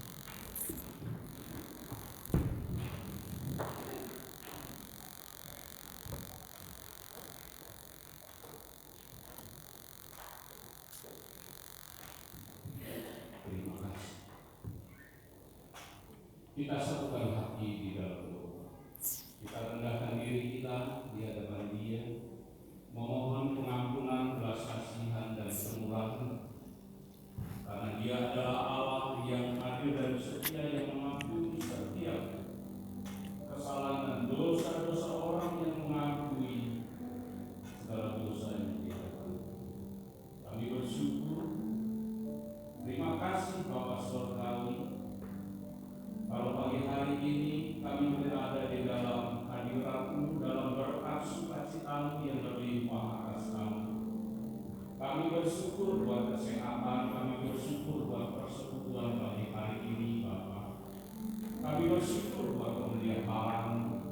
S3: Kita satukan hati di dalam doa. Kita rendahkan diri kita di hadapan Dia, memohon pengampunan, belas kasihan dan kemurahan. Karena Dia adalah Allah yang adil dan setia, yang mengampuni setiap kesalahan dan dosa-dosa orang yang mengakui segala dosa yang dia lakukan. Kami bersyukur, terima kasih Bapa Surgawi. Kalau pagi hari ini kami berada di dalam hadirat-Mu, dalam berkat sukacita-Mu yang berlimpah atas kami. Kami bersyukur buat kesehatan, kami bersyukur buat persekutuan pagi hari ini, Bapa. Kami bersyukur buat pemeliharaan,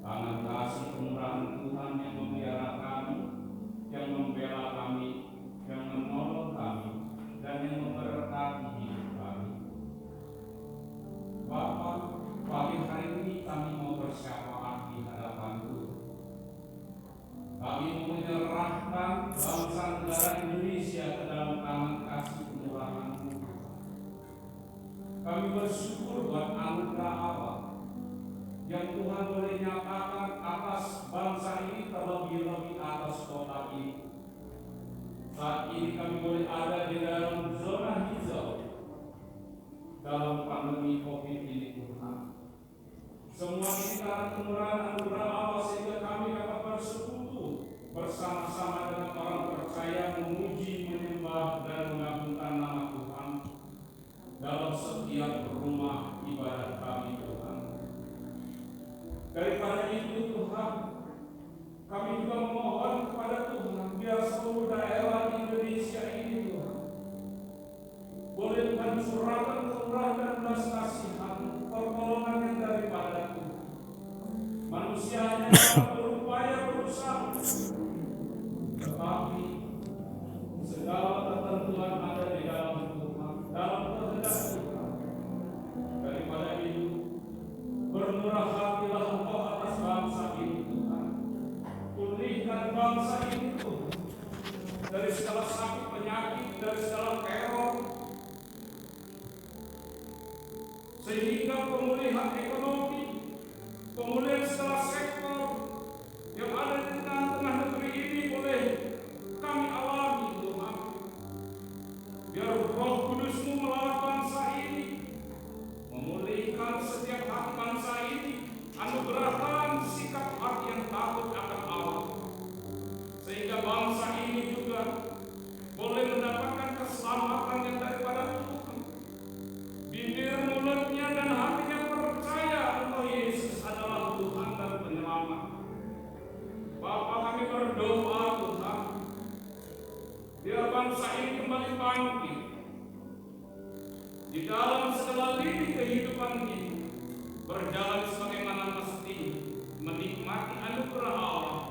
S3: tangan kasih kemurahan Tuhan yang memelihara kami, yang membela kami, yang menolong kami, dan yang memberkati hidup kami. Bapa, pagi hari ini kami mau bersyafaat di hadapan-Mu. Kami mau menyerahkan bangsa negara Indonesia ke dalam tangan kasih kemurahan-Mu. Kami bersyukur buat anugerah Allah yang Tuhan boleh nyatakan atas bangsa ini, terlebih-lebih atas kota ini. Saat ini kami boleh ada di dalam zona hijau dalam pandemi COVID ini, Tuhan. Semua ini karena kemurahan anugerah Allah sehingga kami dapat bersekutu bersama-sama dengan orang percaya memuji, menyembah, dan mengagungkan nama Tuhan dalam setiap rumah ibadat kami, Tuhan. Daripada itu, Tuhan, kami juga memohon kepada Tuhan biar seluruh daerah di Indonesia ini, Tuhan, boleh Tuhan curahkan kemurahan dan belas kasihan, pertolongan yang daripada Tuhan. Manusia hanya dapat berupaya berusaha, tetapi segala ketentuan ada di dalam Tuhan, dalam kehendak Tuhan. Daripada itu, bermurah hatilah Engkau atas bangsa ini, Tuhan. Pulihkan bangsa ini, Tuhan, dari segala sakit penyakit, dari segala teror, sehingga pemulihan ekonomi, pemulihan segala sektor yang ada di tengah-tengah negeri ini boleh kami alami, Tuhan. Biar Roh Kudus-Mu melawat bangsa ini, memulihkan setiap hati bangsa ini, anugerahkan sikap hati yang takut akan Allah, sehingga bangsa ini juga boleh mendapatkan keselamatan yang daripada Tuhan. Bibir, mulutnya, dan hatinya percaya Engkau Yesus adalah Tuhan dan Penyelamat. Bapa, kami berdoa, Tuhan, biar bangsa ini kembali bangkit di dalam segala lini kehidupan ini, berjalan sebagaimana mesti, menikmati anugerah Allah,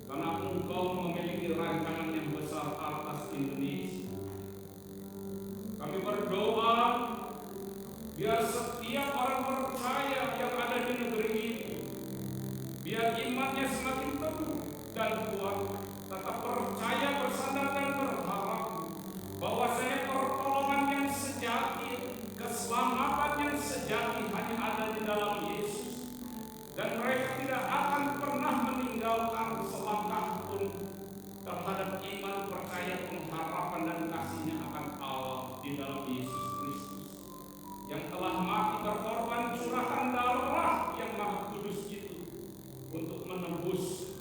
S3: karena Engkau memiliki rancangan yang besar atas Indonesia. Kami berdoa biar setiap orang percaya yang ada di negeri ini, biar imannya semakin teguh dan kuat, tetap percaya, bersandar, dan berharap bahwasanya pertolongan yang sejati, keselamatan yang sejati hanya ada di dalam Yesus, dan mereka tidak akan pernah meninggalkan selangkah pun terhadap iman, percaya, pengharapan, dan kasihnya akan Allah di dalam Yesus Kristus yang telah mati berkorban curahkan darah yang maha kudus itu untuk menebus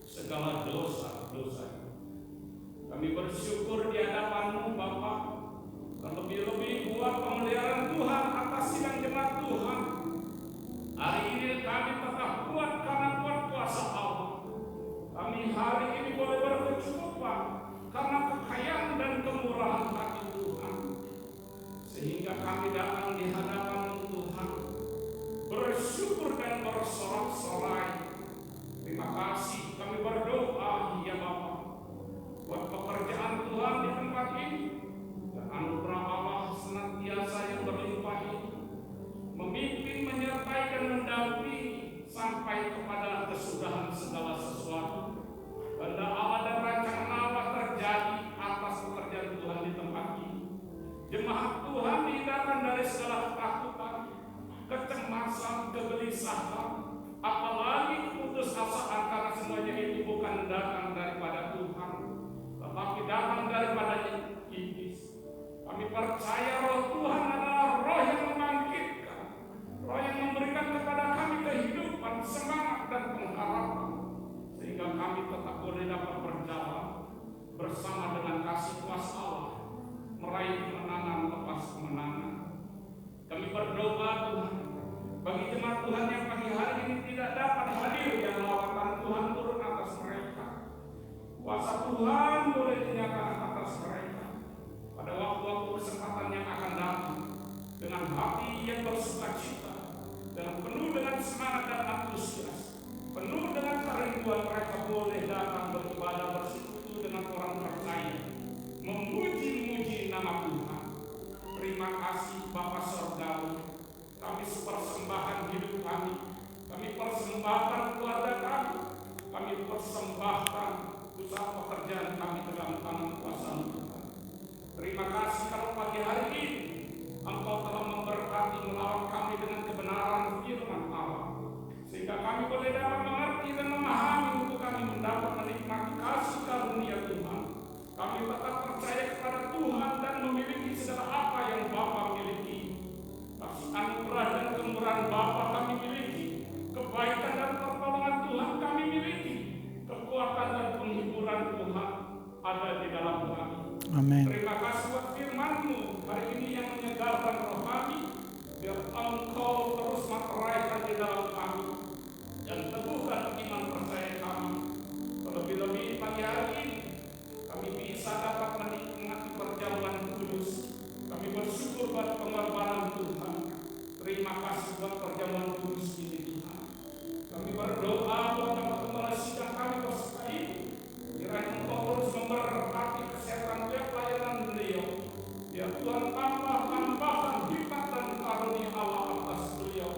S3: segala dosa-dosa. Kami bersyukur di hadapan-Mu, Bapa, terlebih-lebih buat pemeliharaan Tuhan atas sidang jemaat Tuhan. Hari ini kami tetap kuat karena kuat kuasa Allah. Kami hari ini boleh berkecukupan karena kekayaan dan kemurahan hati Tuhan, sehingga kami datang di hadapan Tuhan bersyukur dan bersorak-sorai. Terima kasih, kami berdoa, ya Bapa, buat pekerjaan Tuhan di tempat ini, dan anugerah Allah senantiasa yang berlimpah ini memimpin, menyertai, dan mendampingi sampai kepada kesudahan segala sesuatu. Kehendak Allah dan rancangan Allah terjadi atas pekerjaan Tuhan di tempat ini. Jemaat Tuhan dihindarkan dari segala ketakutan, kecemasan, kegelisahan, apalagi putus asaan, karena semuanya itu bukan datang daripada Tuhan, tetapi datang daripada iblis. Kami percaya Roh Tuhan adalah Roh yang membangkitkan, Roh yang memberikan kepada kami kehidupan, semangat, dan pengharapan, sehingga kami tetap boleh dapat berjalan bersama dengan kasih kuasa Allah, meraih kemenangan lepas kemenangan. Kami berdoa, Tuhan, bagi jemaat Tuhan yang pagi hari ini tidak dapat hadir, yang lawatan Tuhan turun atas mereka. Kuasa Tuhan boleh dinyatakan atas mereka pada waktu-waktu kesempatan yang akan datang, dengan hati yang bersukacita, dan penuh dengan semangat dan antusias, penuh dengan kerinduan mereka boleh datang beribadah, bersekutu dengan orang percaya, memuji-muji nama Tuhan. Terima kasih Bapa Surgawi, kami persembahkan hidup kami persembahkan keluarga kami persembahkan usaha pekerjaan kami ke dalam tangan kuasa Tuhan. Terima kasih kalau pagi hari ini Engkau telah memberkati melawat kami dengan kebenaran firman Allah, sehingga kami boleh dapat mengerti dan memahami untuk kami mendapat menikmati kasih karunia Tuhan. Kami tetap percaya kepada Tuhan dan memiliki segala apa yang Bapa miliki. Kasih anugerah dan kemurahan Bapa
S4: Amin.
S3: Terima kasih buat firman-Mu hari ini yang menyegarkan roh kami, biar Engkau terus meteraikan di dalam kami dan teguhkan iman percaya kami. Terlebih-lebih pagi hari ini kami bisa dapat menikmati perjamuan kudus. Kami bersyukur buat pengorbanan Tuhan. Terima kasih buat perjamuan kudus ini Tuhan. Kami berdoa buat teman-teman sidang kami bersama ini. Kiranya Engkau terus memberkati kesehatan tiap pelayanan beliau. Ya Tuhan, tambahkan hikmat dan karunia Allah atas beliau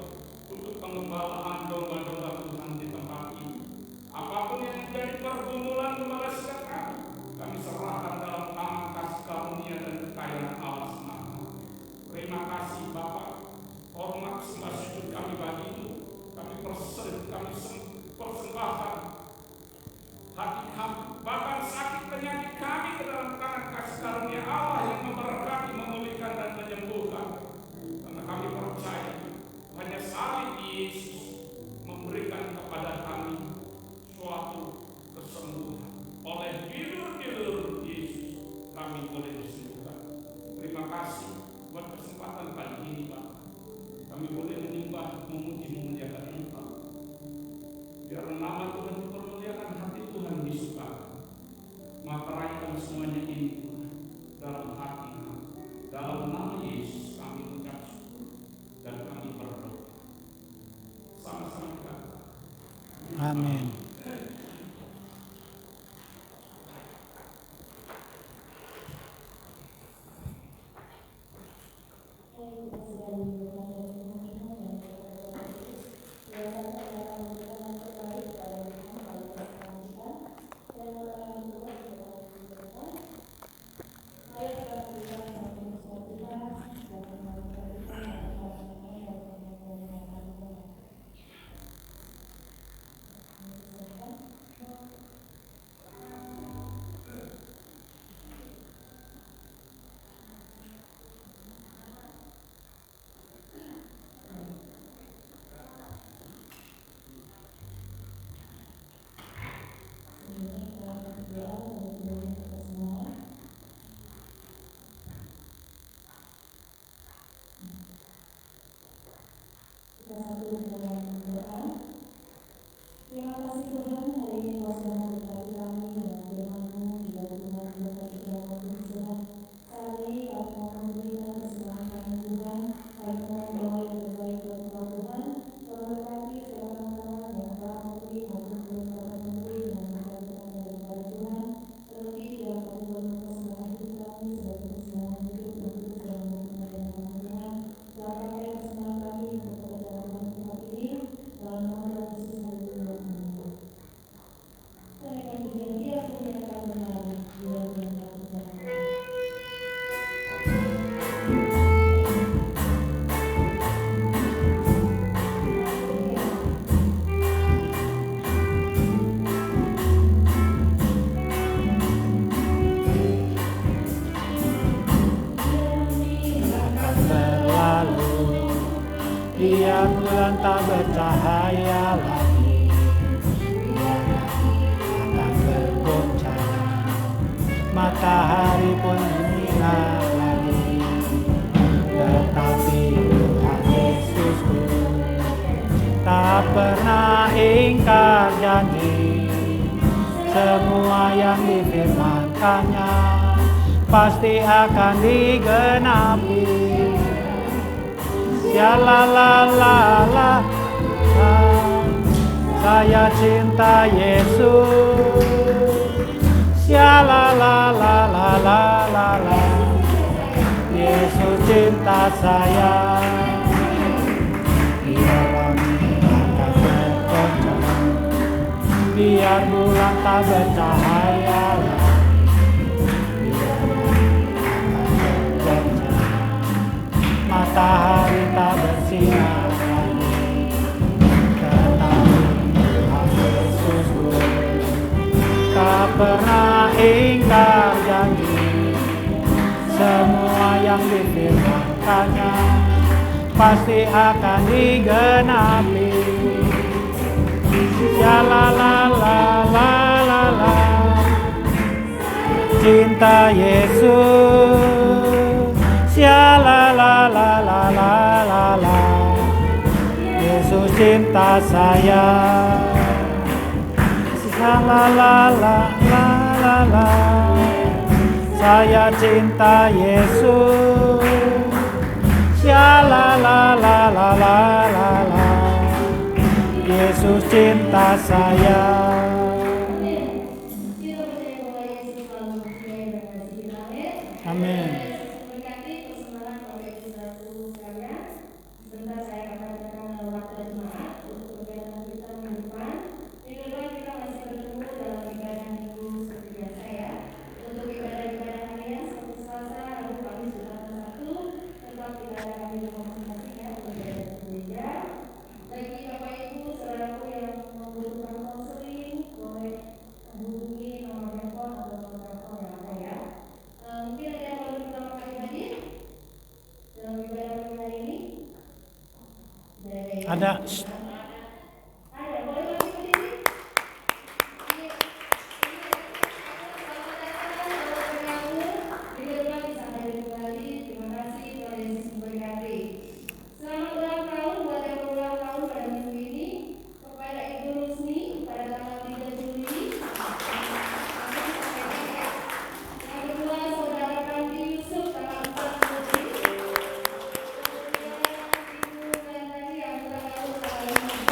S3: untuk pengembalaan domba-domba Tuhan di tempat ini. Apapun yang menjadi pergumulan kepada sidang kami serahkan dalam tangan kasih karunia dan kekayaan Allah semata. Terima kasih Bapa. Hormat sembah sujud kami bagimu. Kami persembahkan hati kami, bahkan sakit penyakit kami ke dalam tangan kasih karunia Allah yang memberkati, memulihkan dan menyembuhkan. Karena kami percaya hanya salib Yesus memberikan kepada kami suatu kesembuhan. Oleh bilur-bilur Yesus kami boleh disembuhkan. Terima kasih buat kesempatan kali ini Pak. Kami boleh menyembah, memuji, memuliakan Engkau. Biar nama Tuhan dipermuliakan, hati Tuhan disukakan. Materaikan semuanya ini Tuhan dalam hati kami. Dalam nama Yesus kami ucap syukur dan kami berdoa. Sama-sama kita.
S4: Amin. Biar bulan tak bercahaya lagi, akan bergoncang, matahari pun menyala lagi. Tetapi Tuhan Yesusku tak pernah ingkar janji. Semua yang difirmankannya pasti akan digenapi. Ya la la la la, saya cinta Yesus. Ya la la la la la la la, Yesus cinta saya. Biar langit akan bergoncang, biar bulan tak bercahaya lagi. Matahari tak bersinar lagi, tetapi Tuhan Yesusku tak pernah ingkar janji. Semua yang difirmankannya pasti akan digenapi. Ya la la la la la la, cinta Yesus. Sia la la la la la la la. Yesus cinta saya. Sia la la la la la la. Saya cinta Yesus. Sia la la la la la la la. Yesus cinta saya. Amin.
S2: Bagi Bapak Ibu, saudaraku yang membutuhkan konseling, boleh hubungi nomor telepon atau nomor telepon yang ada ya. Mungkin ada yang baru pertama kali hadir dalam ibadah pagi hari ini?
S4: Ada.
S2: Ada, boleh masuk ke sini? Selamat datang, selamat bergabung. Bila bisa hadir kembali. Terima kasih, Tuhan Yesus memberkati. Selamat ulang tahun buat yang berulang tahun pada minggu ini. Kepada Ibu Rusni pada tanggal 3 Juli. Yang kedua, Saudara Kandi Yusuf tanggal 4 Juli. Kemudian Ibu Nandani yang ulang tahun tanggal 5 Juli.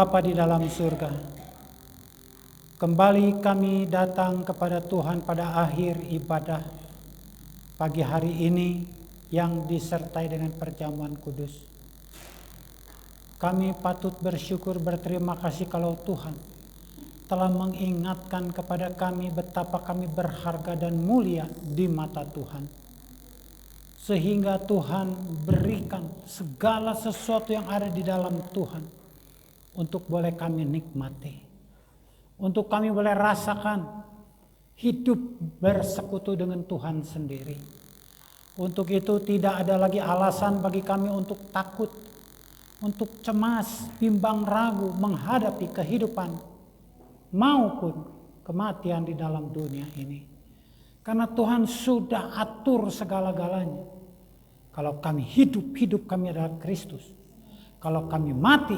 S4: Bapa di dalam surga, kembali kami datang kepada Tuhan pada akhir ibadah pagi hari ini yang disertai dengan perjamuan kudus. Kami patut bersyukur, berterima kasih kalau Tuhan telah mengingatkan kepada kami betapa kami berharga dan mulia di mata Tuhan. Sehingga Tuhan berikan segala sesuatu yang ada di dalam Tuhan untuk boleh kami nikmati. Untuk kami boleh rasakan hidup bersekutu dengan Tuhan sendiri. Untuk itu tidak ada lagi alasan bagi kami untuk takut, untuk cemas, bimbang, ragu menghadapi kehidupan maupun kematian di dalam dunia ini. Karena Tuhan sudah atur segala-galanya. Kalau kami hidup kami adalah Kristus. Kalau kami mati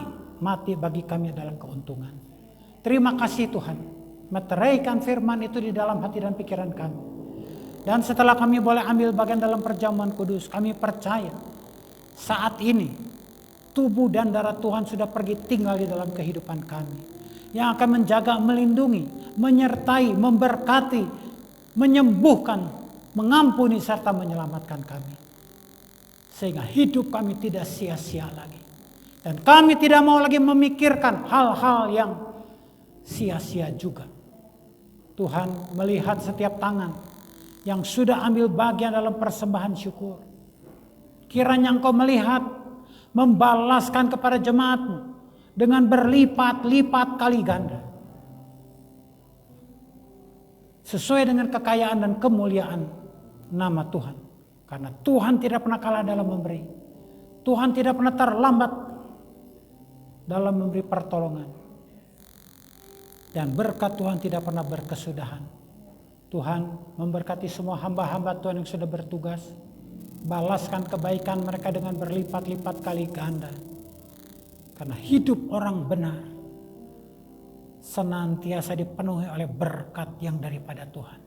S4: bagi kami adalah keuntungan. Terima kasih Tuhan, meteraikan firman itu di dalam hati dan pikiran kami. Dan setelah kami boleh ambil bagian dalam perjamuan kudus, kami percaya saat ini tubuh dan darah Tuhan sudah pergi tinggal di dalam kehidupan kami. Yang akan menjaga, melindungi, menyertai, memberkati, menyembuhkan, mengampuni serta menyelamatkan kami. Sehingga hidup kami tidak sia-sia lagi. Dan kami tidak mau lagi memikirkan hal-hal yang sia-sia juga. Tuhan melihat setiap tangan yang sudah ambil bagian dalam persembahan syukur. Kiranya Engkau melihat, membalaskan kepada jemaat-Mu dengan berlipat-lipat kali ganda. Sesuai dengan kekayaan dan kemuliaan nama Tuhan. Karena Tuhan tidak pernah kalah dalam memberi. Tuhan tidak pernah terlambat dalam memberi pertolongan. Dan berkat Tuhan tidak pernah berkesudahan. Tuhan memberkati semua hamba-hamba Tuhan yang sudah bertugas. Balaskan kebaikan mereka dengan berlipat-lipat kali ganda. Karena hidup orang benar senantiasa dipenuhi oleh berkat yang daripada Tuhan.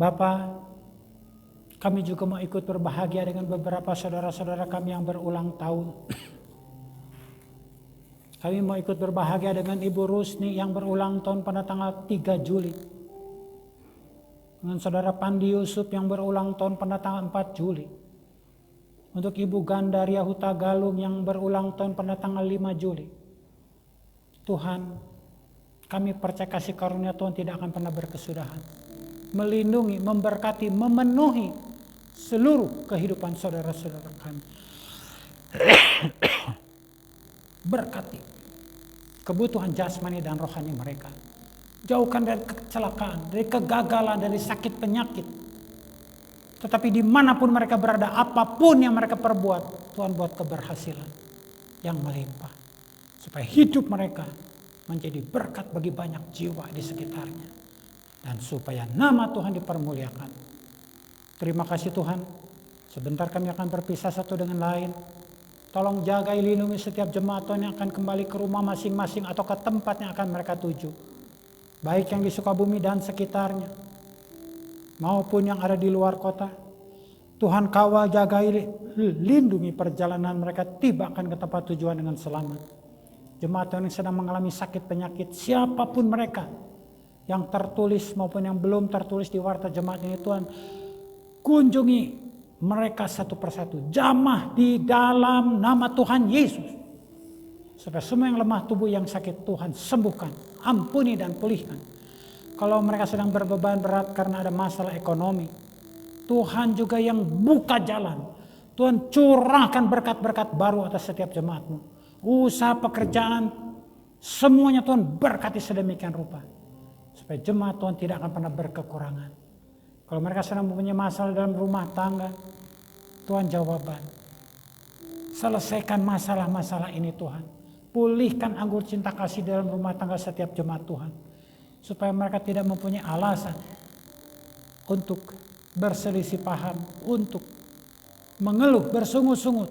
S4: Bapa, kami juga mau ikut berbahagia dengan beberapa saudara-saudara kami yang berulang tahun. Kami mau ikut berbahagia dengan Ibu Rusni yang berulang tahun pada tanggal 3 Juli. Dengan Saudara Pandi Yusuf yang berulang tahun pada tanggal 4 Juli. Untuk Ibu Gandaria Huta Galung yang berulang tahun pada tanggal 5 Juli. Tuhan, kami percaya kasih karunia Tuhan tidak akan pernah berkesudahan. Melindungi, memberkati, memenuhi seluruh kehidupan saudara-saudara kami. Berkati kebutuhan jasmani dan rohani mereka. Jauhkan dari kecelakaan, dari kegagalan, dari sakit penyakit. Tetapi dimanapun mereka berada, apapun yang mereka perbuat, Tuhan buat keberhasilan yang melimpah. Supaya hidup mereka menjadi berkat bagi banyak jiwa di sekitarnya. Dan supaya nama Tuhan dipermuliakan. Terima kasih Tuhan. Sebentar kami akan berpisah satu dengan lain. Tolong jaga lindungi setiap jemaat Tuhan yang akan kembali ke rumah masing-masing atau ke tempat yang akan mereka tuju. Baik yang di Sukabumi dan sekitarnya. Maupun yang ada di luar kota. Tuhan kawal, jaga, lindungi perjalanan mereka tibakan ke tempat tujuan dengan selamat. Jemaat Tuhan yang sedang mengalami sakit penyakit, siapapun mereka yang tertulis maupun yang belum tertulis di warta jemaat ini, Tuhan kunjungi mereka satu persatu, jamah di dalam nama Tuhan Yesus. Supaya semua yang lemah tubuh yang sakit Tuhan sembuhkan, ampuni dan pulihkan. Kalau mereka sedang berbeban berat karena ada masalah ekonomi, Tuhan juga yang buka jalan. Tuhan curahkan berkat-berkat baru atas setiap jemaat-Mu. Usaha pekerjaan, semuanya Tuhan berkati sedemikian rupa. Supaya jemaat Tuhan tidak akan pernah berkekurangan. Kalau mereka sedang mempunyai masalah dalam rumah tangga, Tuhan jawaban. Selesaikan masalah-masalah ini Tuhan. Pulihkan anggur cinta kasih dalam rumah tangga setiap jemaat Tuhan. Supaya mereka tidak mempunyai alasan untuk berselisih paham, untuk mengeluh, bersungut-sungut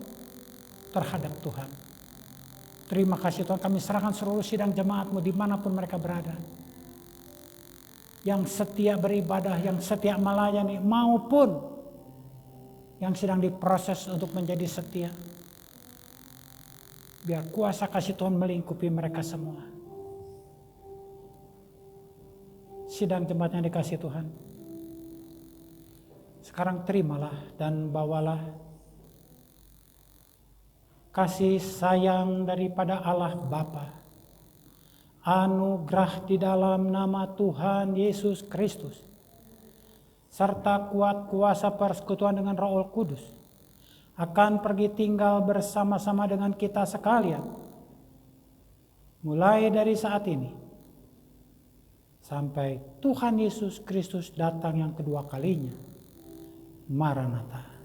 S4: terhadap Tuhan. Terima kasih Tuhan, kami serahkan seluruh sidang jemaat-Mu dimanapun mereka berada. Yang setia beribadah, yang setia melayani, maupun yang sedang diproses untuk menjadi setia. Biar kuasa kasih Tuhan melingkupi mereka semua. Sidang jemaat yang dikasih Tuhan, sekarang terimalah dan bawalah kasih sayang daripada Allah Bapa, anugerah di dalam nama Tuhan Yesus Kristus, serta kuat kuasa persekutuan dengan Roh Kudus akan pergi tinggal bersama-sama dengan kita sekalian, mulai dari saat ini sampai Tuhan Yesus Kristus datang yang kedua kalinya. Maranatha.